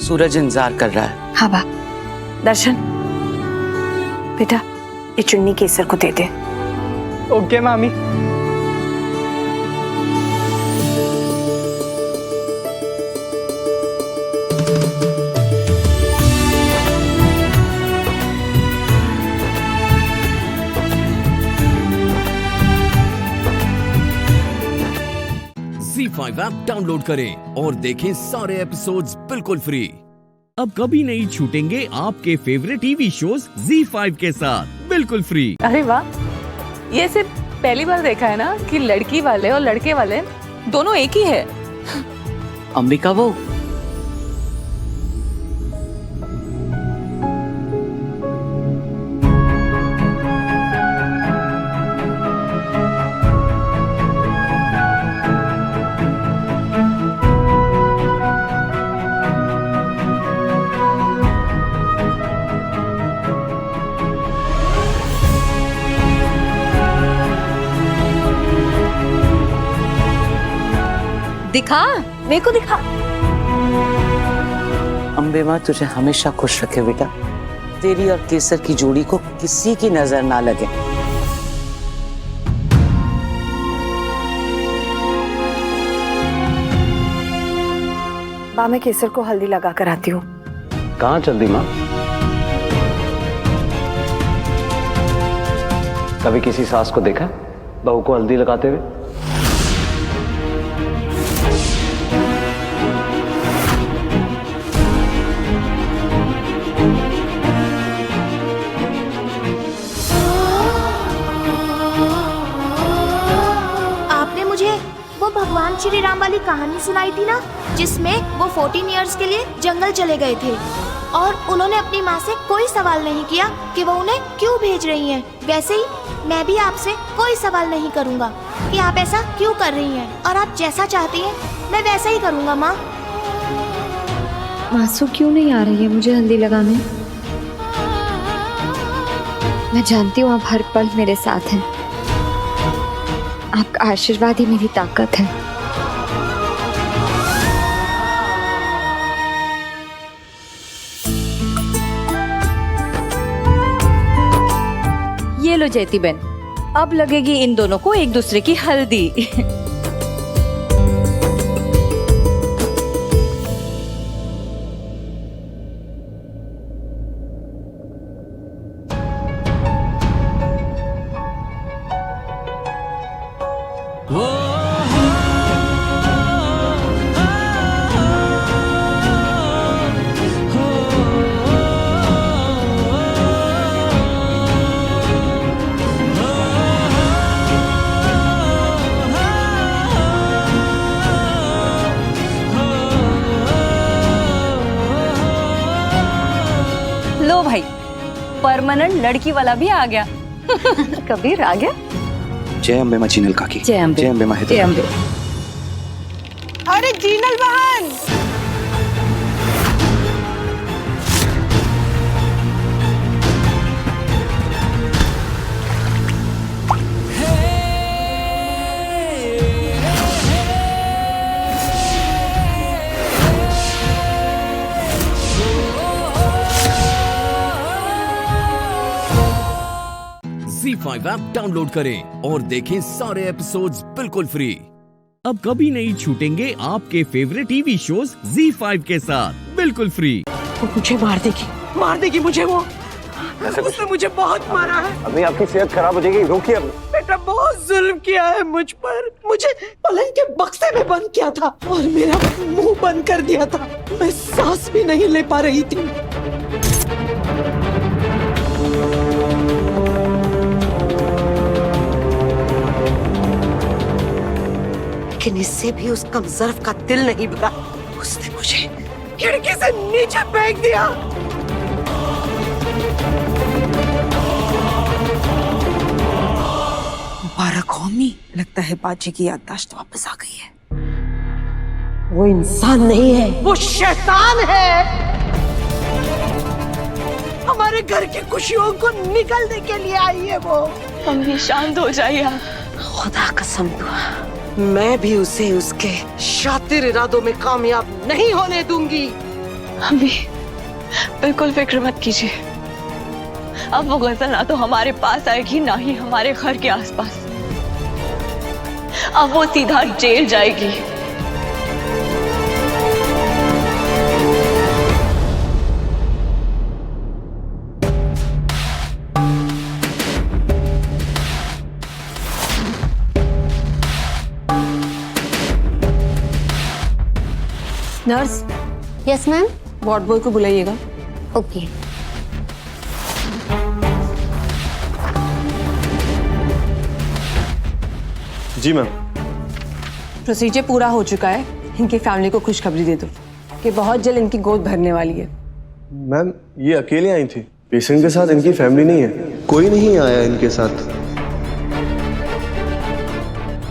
सूरज इंतजार कर रहा है। हाँ बा, दर्शन बेटा ये चुन्नी केसर को दे दे। ओके मामी। ZEE5 ऐप डाउनलोड करें और देखें सारे एपिसोड्स बिल्कुल फ्री। अब कभी नहीं छूटेंगे आपके फेवरेट टीवी शोज ZEE5 के साथ बिल्कुल फ्री। अरे वाह, ये सिर्फ पहली बार देखा है ना कि लड़की वाले और लड़के वाले दोनों एक ही है। अंबिका वो दिखा, मेरे को दिखा। अम्बे माँ तुझे हमेशा खुश रखे बेटा। तेरी और केसर की जोड़ी को किसी की नजर ना लगे। बा मैं केसर को हल्दी लगा कर आती हूँ। कहाँ चल दी माँ? कभी किसी सास को देखा बहू को हल्दी लगाते हुए? आपने मुझे वो भगवान श्री राम वाली कहानी सुनाई थी ना, जिसमें वो 14 इयर्स के लिए जंगल चले गए थे और उन्होंने अपनी माँ से कोई सवाल नहीं किया कि वो उन्हें क्यों भेज रही हैं। वैसे ही मैं भी आपसे कोई सवाल नहीं करूँगा कि आप ऐसा क्यों कर रही हैं, और आप जैसा चाहती हैं मैं वैसा ही करूँगा। माँ मासू क्यों नहीं आ रही है मुझे हल्दी लगाने? मैं जानती हूँ आप हर पल मेरे साथ हैं। आपका आशीर्वाद ही मेरी ताकत है। ये लो जयती बहन, अब लगेगी इन दोनों को एक दूसरे की हल्दी। लो भाई, परमानेंट लड़की वाला भी आ गया। कबीर आ गया। जय अम्बे माँ चीनल काकी। जय अम्बे। जय अम्बे माँ जय अम्बे। अरे जीनल बहन, ZEE5 ऐप डाउनलोड करें और देखें सारे एपिसोड्स बिल्कुल फ्री। अब कभी नहीं छूटेंगे आपके फेवरेट टीवी शोज ZEE5 के साथ बिल्कुल फ्री। वो मुझे मार देगी मुझे। वो उसने मुझे बहुत मारा है। अभी आपकी सेहत खराब हो जाएगी, रोकिए। बेटा बहुत जुल्म किया है मुझ पर। मुझे पलंग के बक्से में बंद किया था और मेरा मुंह बंद कर दिया था। मैं सांस भी नहीं ले पा रही थी। लेकिन इससे भी उस कमजोर का दिल नहीं भरा। उसने मुझे खिड़की से नीचे फेंक दिया। मुबारक हो अम्मी, लगता है बाजी की याददाश्त वापस आ गई है। वो इंसान नहीं है, वो शैतान है। हमारे घर की खुशियों को निगलने के लिए आई है वो। अम्मी शांत हो जाइए आप। खुदा कसम दुआ, मैं भी उसे उसके शातिर इरादों में कामयाब नहीं होने दूंगी। अम्मी बिल्कुल फिक्र मत कीजिए। अब वो गजल ना तो हमारे पास आएगी, ना ही हमारे घर के आसपास। अब वो सीधा जेल जाएगी। Nurse. Yes ma'am. Ward boy को बुलाइएगा। ओके। जी मैम। प्रोसीजर पूरा हो चुका है। इनकी फैमिली को खुशखबरी दे दो कि बहुत जल्द इनकी गोद भरने वाली है। मैम ये अकेले आई थी, पेशेंट के साथ इनकी फैमिली नहीं है। कोई नहीं आया इनके साथ।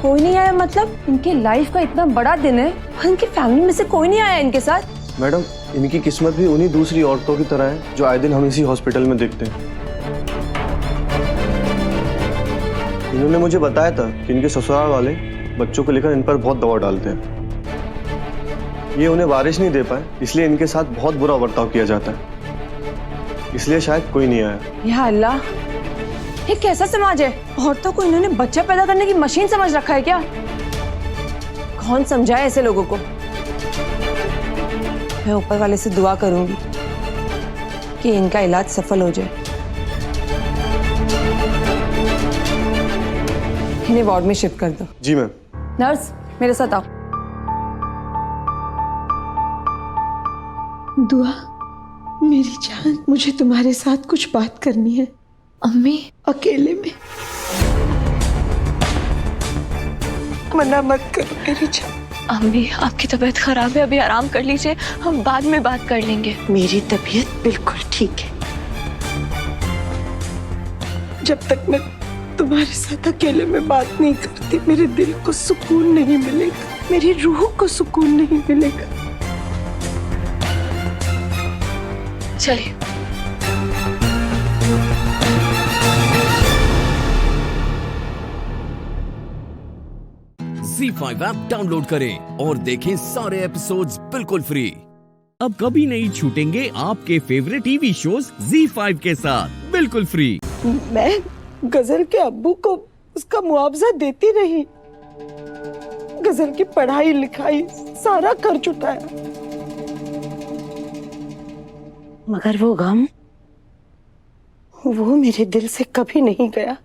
कोई नहीं आया मतलब? इनके लाइफ का इतना बड़ा दिन है और इनकी फैमिली में से कोई नहीं आया इनके साथ। मैडम इनकी किस्मत भी उन्हीं दूसरी औरतों की तरह है जो आए दिन हम इसी हॉस्पिटल में देखते हैं। इन्होंने मुझे बताया था कि इनके ससुराल वाले बच्चों को लेकर इन पर बहुत दबाव डालते हैं। ये उन्हें बारिश नहीं दे पाए, इसलिए इनके साथ बहुत बुरा बर्ताव किया जाता है। इसलिए शायद कोई नहीं आया। या अल्लाह, ये कैसा समाज है? औरतों को इन्होंने बच्चा पैदा करने की मशीन समझ रखा है क्या? कौन समझाए ऐसे लोगों को? मैं ऊपर वाले से दुआ करूंगी कि इनका इलाज सफल हो जाए। इन्हें वार्ड में शिफ्ट कर दो। जी मैम। नर्स मेरे साथ आओ। दुआ, मेरी जान, मुझे तुम्हारे साथ कुछ बात करनी है। अम्मी, अकेले में। मना मत करो मेरी जान। अम्मी, आपकी तबीयत खराब है, अभी आराम कर लीजिए, हम बाद में बात कर लेंगे। मेरी तबीयत बिल्कुल ठीक है। जब तक मैं तुम्हारे साथ अकेले में बात नहीं करती, मेरे दिल को सुकून नहीं मिलेगा, मेरी रूह को सुकून नहीं मिलेगा। चलिए। Z5 ऐप डाउनलोड करें और देखें सारे एपिसोड्स बिल्कुल फ्री। अब कभी नहीं छूटेंगे आपके फेवरेट टीवी शोज Z5 के साथ बिल्कुल फ्री। मैं गजल के अब्बू को उसका मुआवजा देती रही, गजल की पढ़ाई लिखाई सारा कर चुकाया, मगर वो गम वो मेरे दिल से कभी नहीं गया।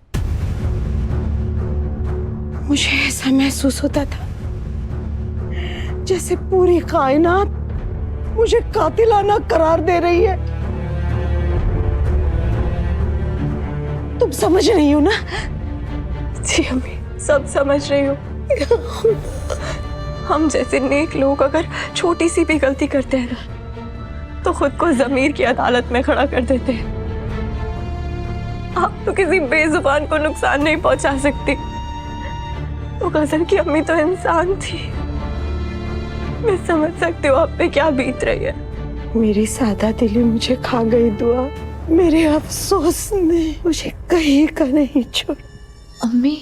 मुझे ऐसा महसूस होता था जैसे पूरी कायनात मुझे कातिलाना करार दे रही है। तुम समझ रही हो ना? जी अम्मी, सब समझ रही हूँ। हम जैसे नेक लोग अगर छोटी सी भी गलती करते हैं ना, तो खुद को जमीर की अदालत में खड़ा कर देते हैं। आप तो किसी बेजुबान को नुकसान नहीं पहुंचा सकती, तो गजल की अम्मी तो इंसान थी। मैं समझ सकती हूँ आप पे क्या बीत रही है। मेरी सादा दिली मुझे खा गई दुआ, मेरे अफसोस ने मुझे कहीं का नहीं छोड़। अम्मी,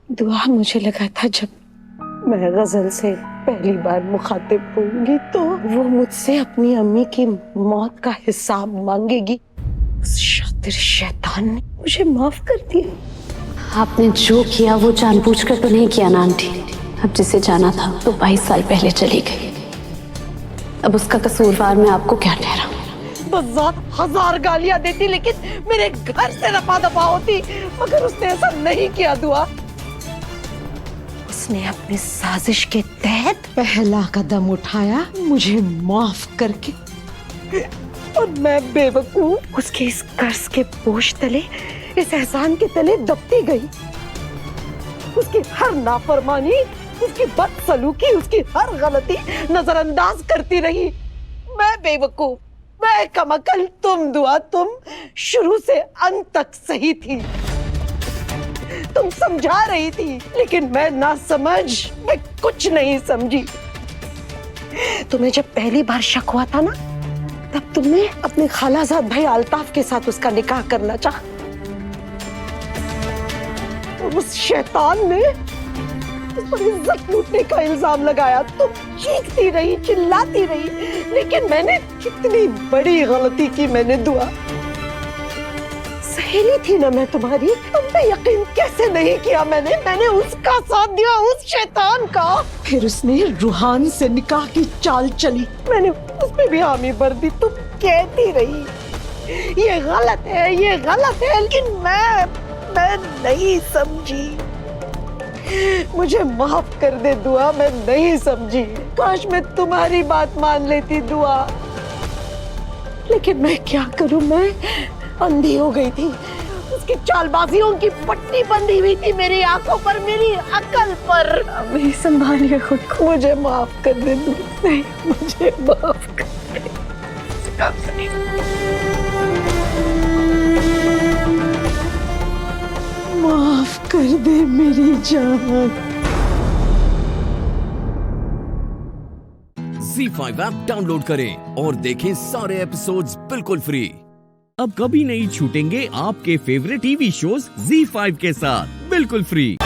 दुआ, मुझे लगा था जब मैं गजल से पहली बार मुखातिब होंगी तो वो मुझसे अपनी अम्मी की मौत का हिसाब मांगेगी। उस शातिर शैतान ने मुझे माफ कर दिया। आपने जो किया वो जानबूझकर तो नहीं किया ना आंटी। अब जिसे जाना था तो 22 साल पहले चली गई। अब उसका कसूरवार मैं आपको क्या ठहराऊं? 10,000 गालियां देती, लेकिन मेरे घर से रफा दफा होती, मगर उसने ऐसा नहीं किया दुआ। उसने अपनी साजिश के तहत पहला कदम उठाया, मुझे माफ करके, और मैं बेवकूफ उसके इस कर्ज के बोझ तले, इस एहसान के तले दबती गई। उसकी हर नाफरमानी, उसकी बदसलूकी, उसकी हर गलती नजरअंदाज करती रही। मैं बेवकूफ, मैं कमअकल, तुम दुआ, तुम शुरू से अंत तक सही थी। तुम समझा रही थी, लेकिन मैं ना समझ, मैं कुछ नहीं समझी। तुम्हें जब पहली बार शक हुआ था ना, तब तुमने अपने खालाजाद भाई अल्ताफ के साथ उसका निकाह करना चाहा। उस शैतान ने उस पर इज्जत लूटने का इल्जाम लगाया। तुम चीखती रही, चिल्लाती रही, लेकिन मैंने कितनी बड़ी गलती की। मैंने दुआ, सहेली थी ना मैं तुम्हारी, तुम पे यकीन कैसे नहीं किया मैंने उसका साथ दिया, उस शैतान का। फिर उसने रूहान से निकाह की चाल चली, मैंने उसमें भी हामी भर दी। तुम कहती रही ये गलत है, ये गलत है, लेकिन मैं नहीं समझी। मुझे माफ कर दे दुआ, मैं नहीं समझी। काश मैं तुम्हारी बात मान लेती दुआ, लेकिन मैं क्या करूं, मैं अंधी हो गई थी। उसकी चालबाजियों की पट्टी बंधी हुई थी मेरी आंखों पर, मेरी अकल पर। अभी संभालिए खुद को, मुझे माफ कर दे दुआ, नहीं, मुझे माफ कर दे। माफ कर दे मेरी जान। Z5 ऐप डाउनलोड करें और देखें सारे एपिसोड्स बिल्कुल फ्री। अब कभी नहीं छूटेंगे आपके फेवरेट टीवी शोज Z5 के साथ बिल्कुल फ्री।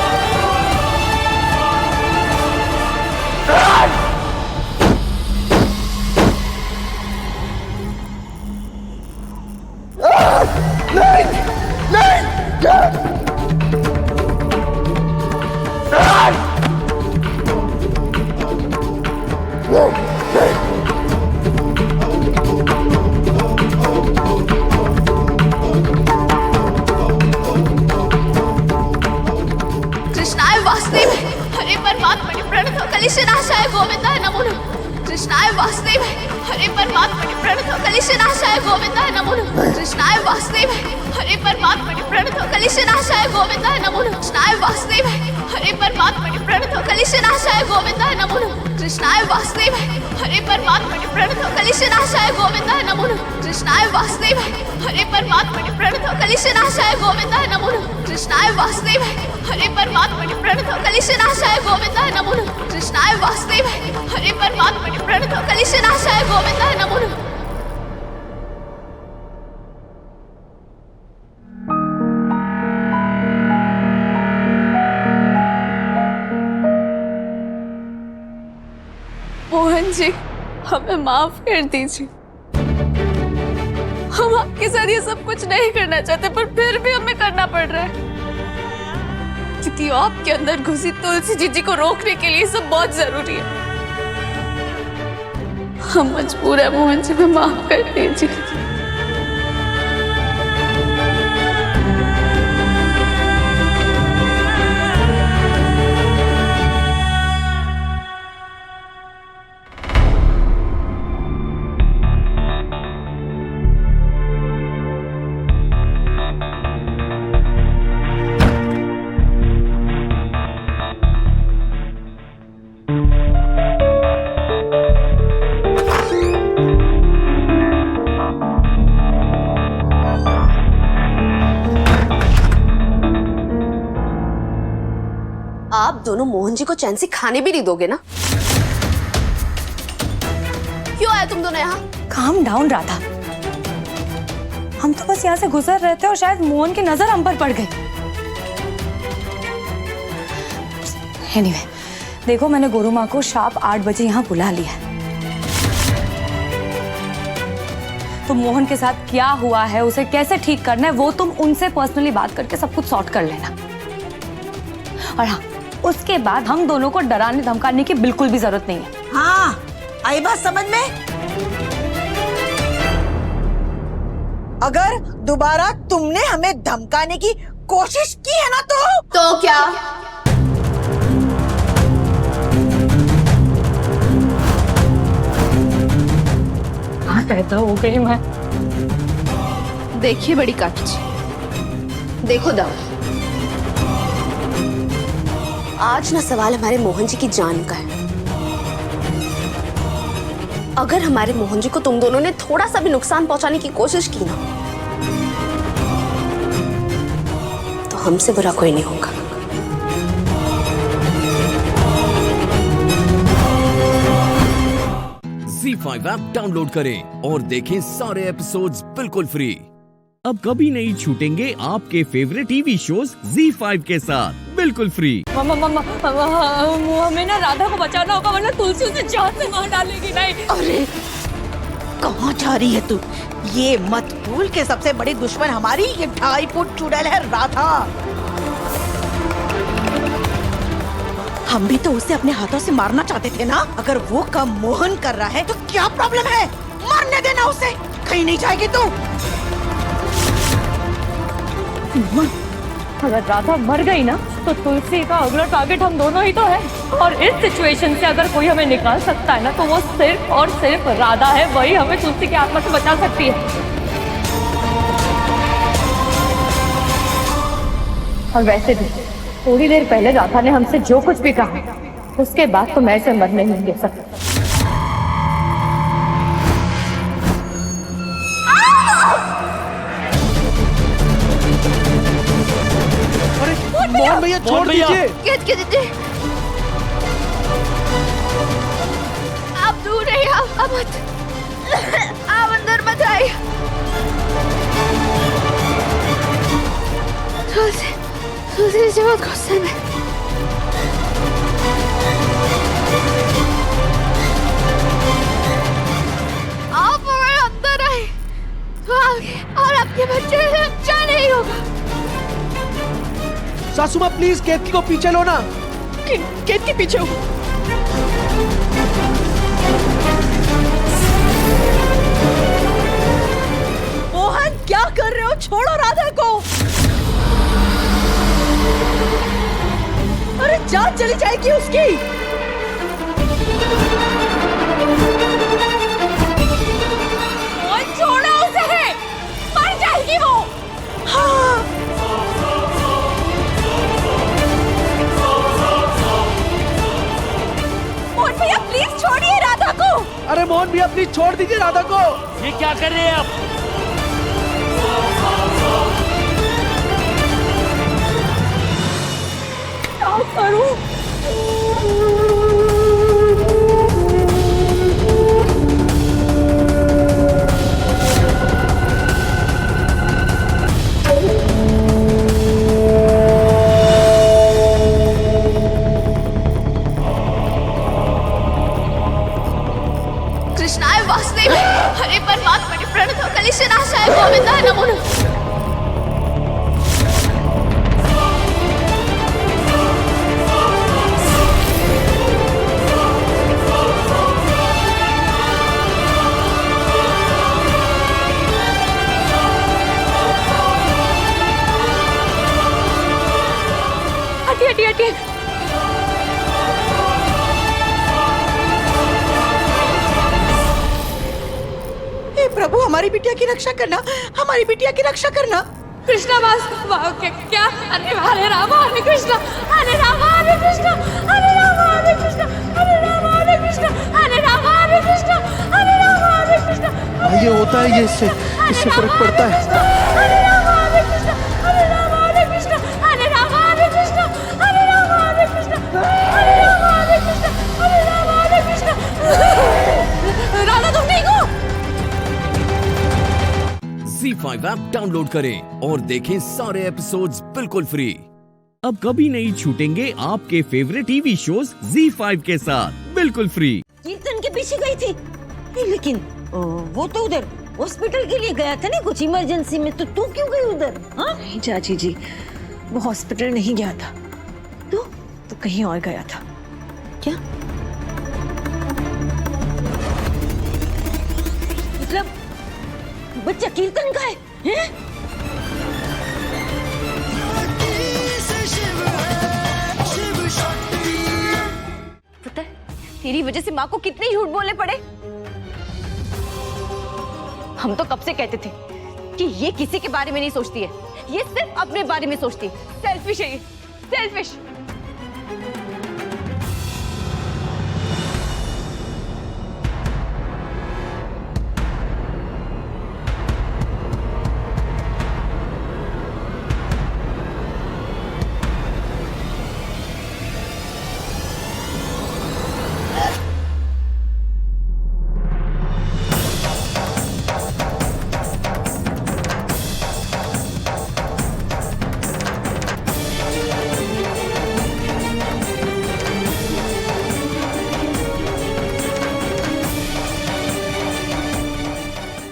कलिशनाशाय गोविंदाय नमो नमः कृष्णाय वासुदेवाय हरे परमात्मने प्रणतो कलिशनाशाय गोविंदाय नमो नमः कृष्णाय वासुदेवाय हरे परमात्मने प्रणतो कलिशनाशाय गोविंदाय नमो नमः कृष्णाय वासुदेवाय हरे परमात्मने प्रणतो कलिशनाशाय गोविंदाय नमो नमः कृष्णाय वासुदेवाय हरे परमात्मने प्रणतो कलिशनाशाय गोविंदाय नमो नमः कृष्णाय वासुदेवाय हरे परमात्मने प्रणतो कलिशनाशाय गोविंदाय नमो नमः कृष्णाय वासुदेवाय हरे परमात्मने प्रणतो कलिशनाशाय गोविंदाय नमो नमः कृष्णाय वासुदेवाय हरे परमात्मने प्रणतो कलिशनाशाय गोविंदाय नमो नमः। मोहन जी, हमें माफ कर दीजिए। हम आपके साथ ये सब कुछ नहीं करना चाहते, पर फिर भी हमें करना पड़ रहा है क्योंकि आपके अंदर घुसी तुलसी जीजी को रोकने के लिए सब बहुत जरूरी है। हम मजबूर है मोहन जी, हमें माफ कर दीजिए। आप दोनों मोहन जी को चैन से खाने भी नहीं दोगे ना? क्यों आए तुम दोनों यहाँ? काम डाउन राधा, हम तो बस यहाँ से गुजर रहे थे और शायद मोहन की नजर हम पर पड़ गई। एनीवे, देखो मैंने गुरु माँ को शार्प 8 बजे यहाँ बुला लिया है। तो मोहन के साथ क्या हुआ है, उसे कैसे ठीक करना है, वो तुम उनसे पर्सनली बात करके सब कुछ सॉर्ट कर लेना। और हाँ, उसके बाद हम दोनों को डराने धमकाने की बिल्कुल भी जरूरत नहीं है। हाँ, आई बात समझ में? अगर दोबारा तुमने हमें धमकाने की कोशिश की है ना तो क्या? हाँ, पैदा हो गई मैं। देखिए बड़ी काकी, देखो दाऊ, आज ना सवाल हमारे मोहन जी की जान का है। अगर हमारे मोहन जी को तुम दोनों ने थोड़ा सा भी नुकसान पहुंचाने की कोशिश की ना, तो हमसे बुरा कोई नहीं होगा। ZEE5 ऐप डाउनलोड करें और देखें सारे एपिसोड्स बिल्कुल फ्री। अब कभी नहीं छूटेंगे आपके फेवरेट टीवी शोज ZEE5 के साथ बिल्कुल फ्री। हमें ना राधा को बचाना होगा, वरना तुलसी उसे जान से मार डालेगी। नहीं, अरे कहाँ जा रही है तू? ये मत भूल के सबसे बड़ी दुश्मन हमारी ये 2.5 फुट चुड़ैल है राधा। हम भी तो उसे अपने हाथों से मारना चाहते थे ना। अगर वो काम मोहन कर रहा है तो क्या प्रॉब्लम है? मारने देना उसे, कहीं नहीं जाएगी तू। अगर राधा मर गई ना तो तुलसी का अगला टारगेट हम दोनों ही तो है। और इस सिचुएशन से अगर कोई हमें निकाल सकता है ना तो वो सिर्फ और सिर्फ राधा है। वही हमें तुलसी की आत्मा से बचा सकती है। और वैसे भी थोड़ी देर पहले राधा ने हमसे जो कुछ भी कहा, उसके बाद तो मैं इसे मरने नहीं दे सकती। मोहन भैया छोड़ दीजिए। आप दूर रहिए, आप मत, आप अंदर मत आइए। तुलसी जी बहुत गुस्से में। आप अगर अंदर आए तो आगे और आपके बच्चे अच्छा नहीं होगा। सासू माँ प्लीज केतकी को पीछे लो ना। केतकी पीछे हो। मोहन क्या कर रहे हो? छोड़ो राधा को। अरे जान चली जाएगी उसकी। प्लीज छोड़िए राधा को। अरे मोहन भैया प्लीज छोड़ दीजिए राधा को। ये क्या कर रहे हैं आप? क्या करूं? कृष्णाय वासुदेव हरे परमात्मने प्रणतो कलिशनाशाय गोविंदाय नमो नमः। हटिए हटिए हटिए। हे प्रभु, हमारी बिटिया की रक्षा करना, हमारी बिटिया की रक्षा करना। कृष्णा वास क्या? अरे हरे राम हरे कृष्णा, हरे राम हरे कृष्णा, हरे राम हरे कृष्णा, हरे राम हरे कृष्णा, हरे राम हरे कृष्णा, हरे राम हरे कृष्णा। ये होता है, ये इससे फर्क पड़ता है। हरे राम हरे कृष्णा, हरे राम हरे कृष्णा, हरे राम हरे कृष्णा, हरे राम हरे कृष्णा, हरे राम हरे कृष्णा, हरे राम हरे कृष्णा। राधा तुम ठीक हो? ZEE5 ऐप डाउनलोड करें और देखें सारे एपिसोड्स बिल्कुल फ्री। अब कभी नहीं छूटेंगे आपके फेवरेट टीवी शोज ZEE5 के साथ बिल्कुल फ्री। कीर्तन के पीछे गई थी, लेकिन वो तो उधर हॉस्पिटल के लिए गया था ना, कुछ इमरजेंसी में। तो तू क्यों गई उधर? हाँ नहीं चाची जी, वो हॉस्पिटल नहीं गया था। तो कहीं और गया था। क्या मतलब बच्चा कीर्तन का है? पता है तेरी वजह से माँ को कितने झूठ बोलने पड़े। हम तो कब से कहते थे कि ये किसी के बारे में नहीं सोचती है, ये सिर्फ अपने बारे में सोचती है। सेल्फिश है ये, सेल्फिश।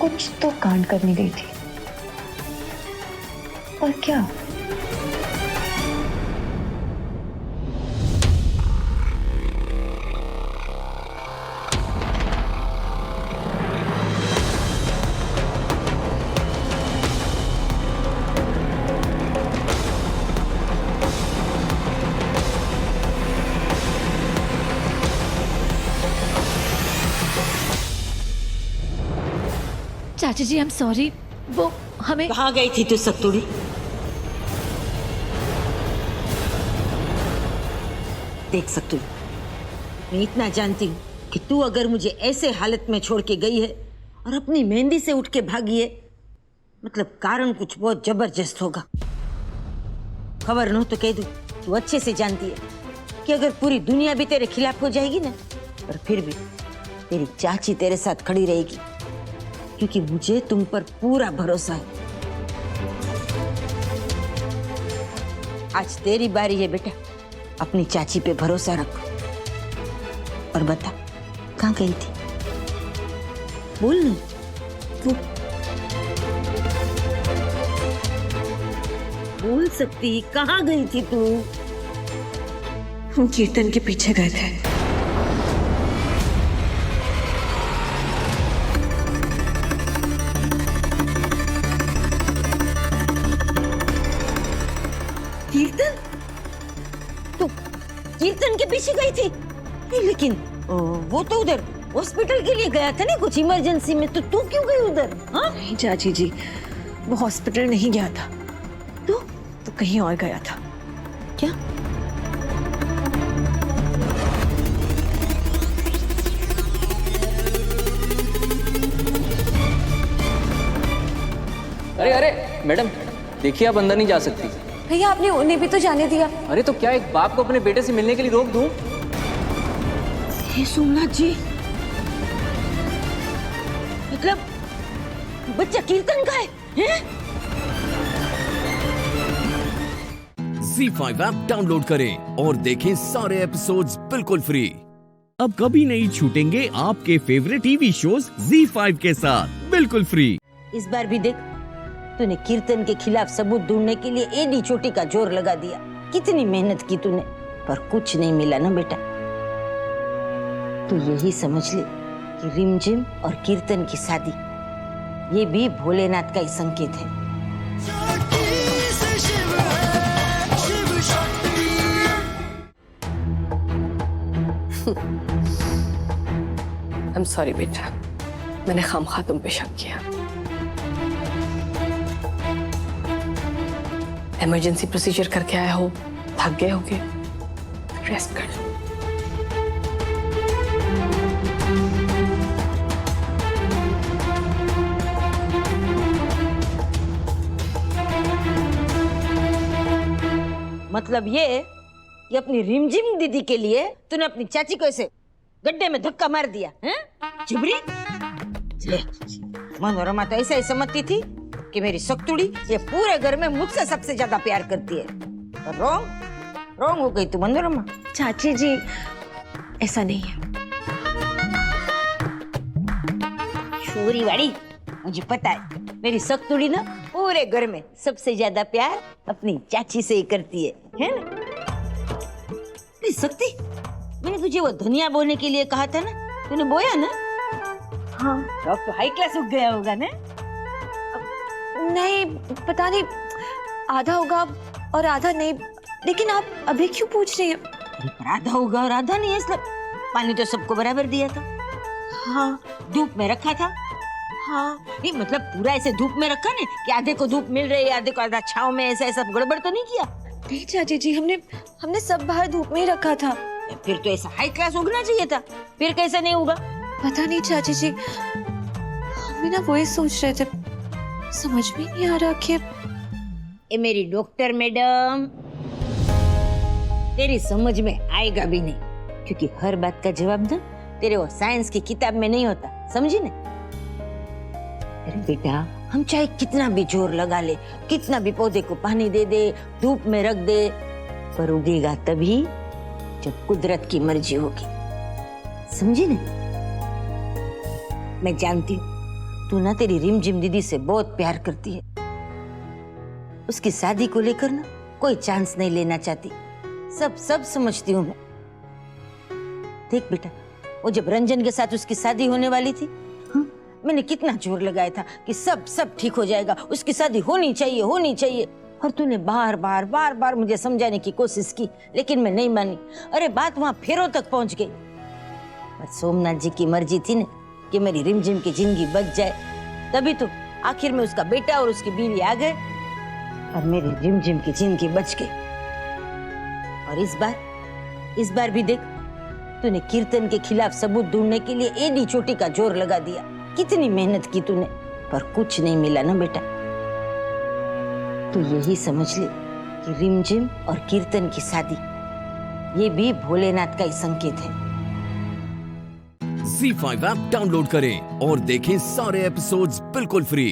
कुछ तो कांड करने गई थी, और क्या? चाची जी, आई एम सॉरी। वो हमें कहाँ गई थी तू सत्तुड़ी? देख सत्तुड़ी, मैं इतना जानती हूँ कि तू अगर मुझे ऐसे हालत में छोड़ के गई है और अपनी मेहंदी से उठ के भागी है, मतलब कारण कुछ बहुत जबरदस्त होगा। खबर न हो तो कह दूं, तू अच्छे से जानती है कि अगर पूरी दुनिया भी तेरे खिलाफ हो जाएगी ना, पर फिर भी तेरी चाची तेरे साथ खड़ी रहेगी, क्योंकि मुझे तुम पर पूरा भरोसा है। आज तेरी बारी है बेटा, अपनी चाची पे भरोसा रखो। और बता, कहाँ गई थी? बोल ना। तू बोल सकती, कहाँ गई थी तू? हम कीर्तन के पीछे गए थे। कीर्तन? तू कीर्तन के पीछे गई थी? लेकिन वो तो उधर हॉस्पिटल के लिए गया था ना, कुछ इमरजेंसी में। तो तू क्यों गई उधर? हाँ नहीं चाची जी, वो हॉस्पिटल नहीं गया था। तो कहीं और गया था। क्या? मैडम देखिए, आप अंदर नहीं जा सकती। भैया आपने उन्हें भी तो जाने दिया। अरे तो क्या एक बाप को अपने बेटे से मिलने के लिए रोक दूं? हे सोमनाथ जी, मतलब बच्चा कीर्तन का है? ZEE5 ऐप डाउनलोड करें और देखें सारे एपिसोड्स बिल्कुल फ्री। अब कभी नहीं छूटेंगे आपके फेवरेट टीवी शोज ZEE5 के साथ बिल्कुल फ्री। इस बार भी देख, तूने कीर्तन के खिलाफ सबूत ढूंढने के लिए एडी चोटी का जोर लगा दिया। कितनी मेहनत की तूने, पर कुछ नहीं मिला ना बेटा। तू यही समझ ले कि रिमझिम और कीर्तन की शादी ये भी भोलेनाथ का ही संकेत है। I'm sorry बेटा, मैंने खामखा तुम पे शक किया। इमरजेंसी प्रोसीजर करके आया हो, थक गए होगे, रेस्ट कर लो। मतलब ये कि अपनी रिमझिम दीदी के लिए तूने अपनी चाची को ऐसे गड्ढे में धक्का मार दिया, हैं? चिबरी? मनोरमा तो ऐसा ही समझती थी कि मेरी सख्तुड़ी ये पूरे घर में मुझसे सबसे ज्यादा प्यार करती है। पर रॉन्ग हो गई तू मनोरमा। चाची जी ऐसा नहीं है। छोरी वाड़ी, मुझे पता है मेरी सख्तुड़ी ना पूरे घर में सबसे ज्यादा प्यार अपनी चाची से ही करती है ना? सख्ती, मैंने तुझे वो धनिया बोने के लिए कहा था ना, तूने बोया ना? हाँ। तो अब तो हाई क्लास हो गया होगा ना? नहीं, पता नहीं, आधा होगा और आधा नहीं। लेकिन आप अभी क्यों पूछ रही हैं? पर आधा होगा और आधा नहीं है, इसलिए पानी तो सबको बराबर दिया था। हाँ। धूप में रखा था। हाँ। नहीं मतलब पूरा ऐसे धूप में रखा ना कि आधे को धूप मिल रही है, आधे को आधा छांव में, ऐसा गड़बड़ तो नहीं किया? नहीं चाची जी, हमने सब बाहर धूप में ही रखा था। फिर तो ऐसा हाई क्लास उगना चाहिए था, फिर कैसे नहीं होगा? पता नहीं चाची जी, हम भी ना वही सोच रहे थे, समझ में नहीं आ रहा कि ये मेरी डॉक्टर मैडम, तेरी समझ में आएगा भी नहीं, क्योंकि हर बात का जवाब ना तेरे वो साइंस की किताब में नहीं होता, समझी ना? अरे बेटा, हम चाहे कितना भी जोर लगा ले, कितना भी पौधे को पानी दे दे, धूप में रख दे, पर उगेगा तभी जब कुदरत की मर्जी होगी, समझी ना? मैं जानती हूँ तू ना तेरी रिमझिम दीदी से बहुत प्यार करती है। उसकी शादी को लेकर ना कोई चांस नहीं लेना चाहती, सब समझती हूँ मैं। देख बेटा, वो जब रंजन के साथ उसकी शादी होने वाली थी, मैंने कितना जोर लगाया था कि सब ठीक हो जाएगा, उसकी शादी होनी चाहिए। और तूने बार बार मुझे समझाने की कोशिश की, लेकिन मैं नहीं मानी। अरे बात वहां फेरों तक पहुंच गई। पर सोमनाथ जी की मर्जी थी ना कि मेरी रिमझिम की जिंदगी बच जाए, तभी तो आखिर में उसका बेटा और उसकी बीवी आ गए और मेरी रिमझिम की जिंदगी बच गई। और इस बार भी देख, तूने कीर्तन के खिलाफ सबूत ढूंढने के लिए एडी चोटी का जोर लगा दिया। कितनी मेहनत की तूने, पर कुछ नहीं मिला ना बेटा। तू यही समझ ले कि रिमझिम और कीर्तन की शादी ये भी भोलेनाथ का ही संकेत है। ZEE5 ऐप डाउनलोड करें और देखें सारे एपिसोड्स बिल्कुल फ्री।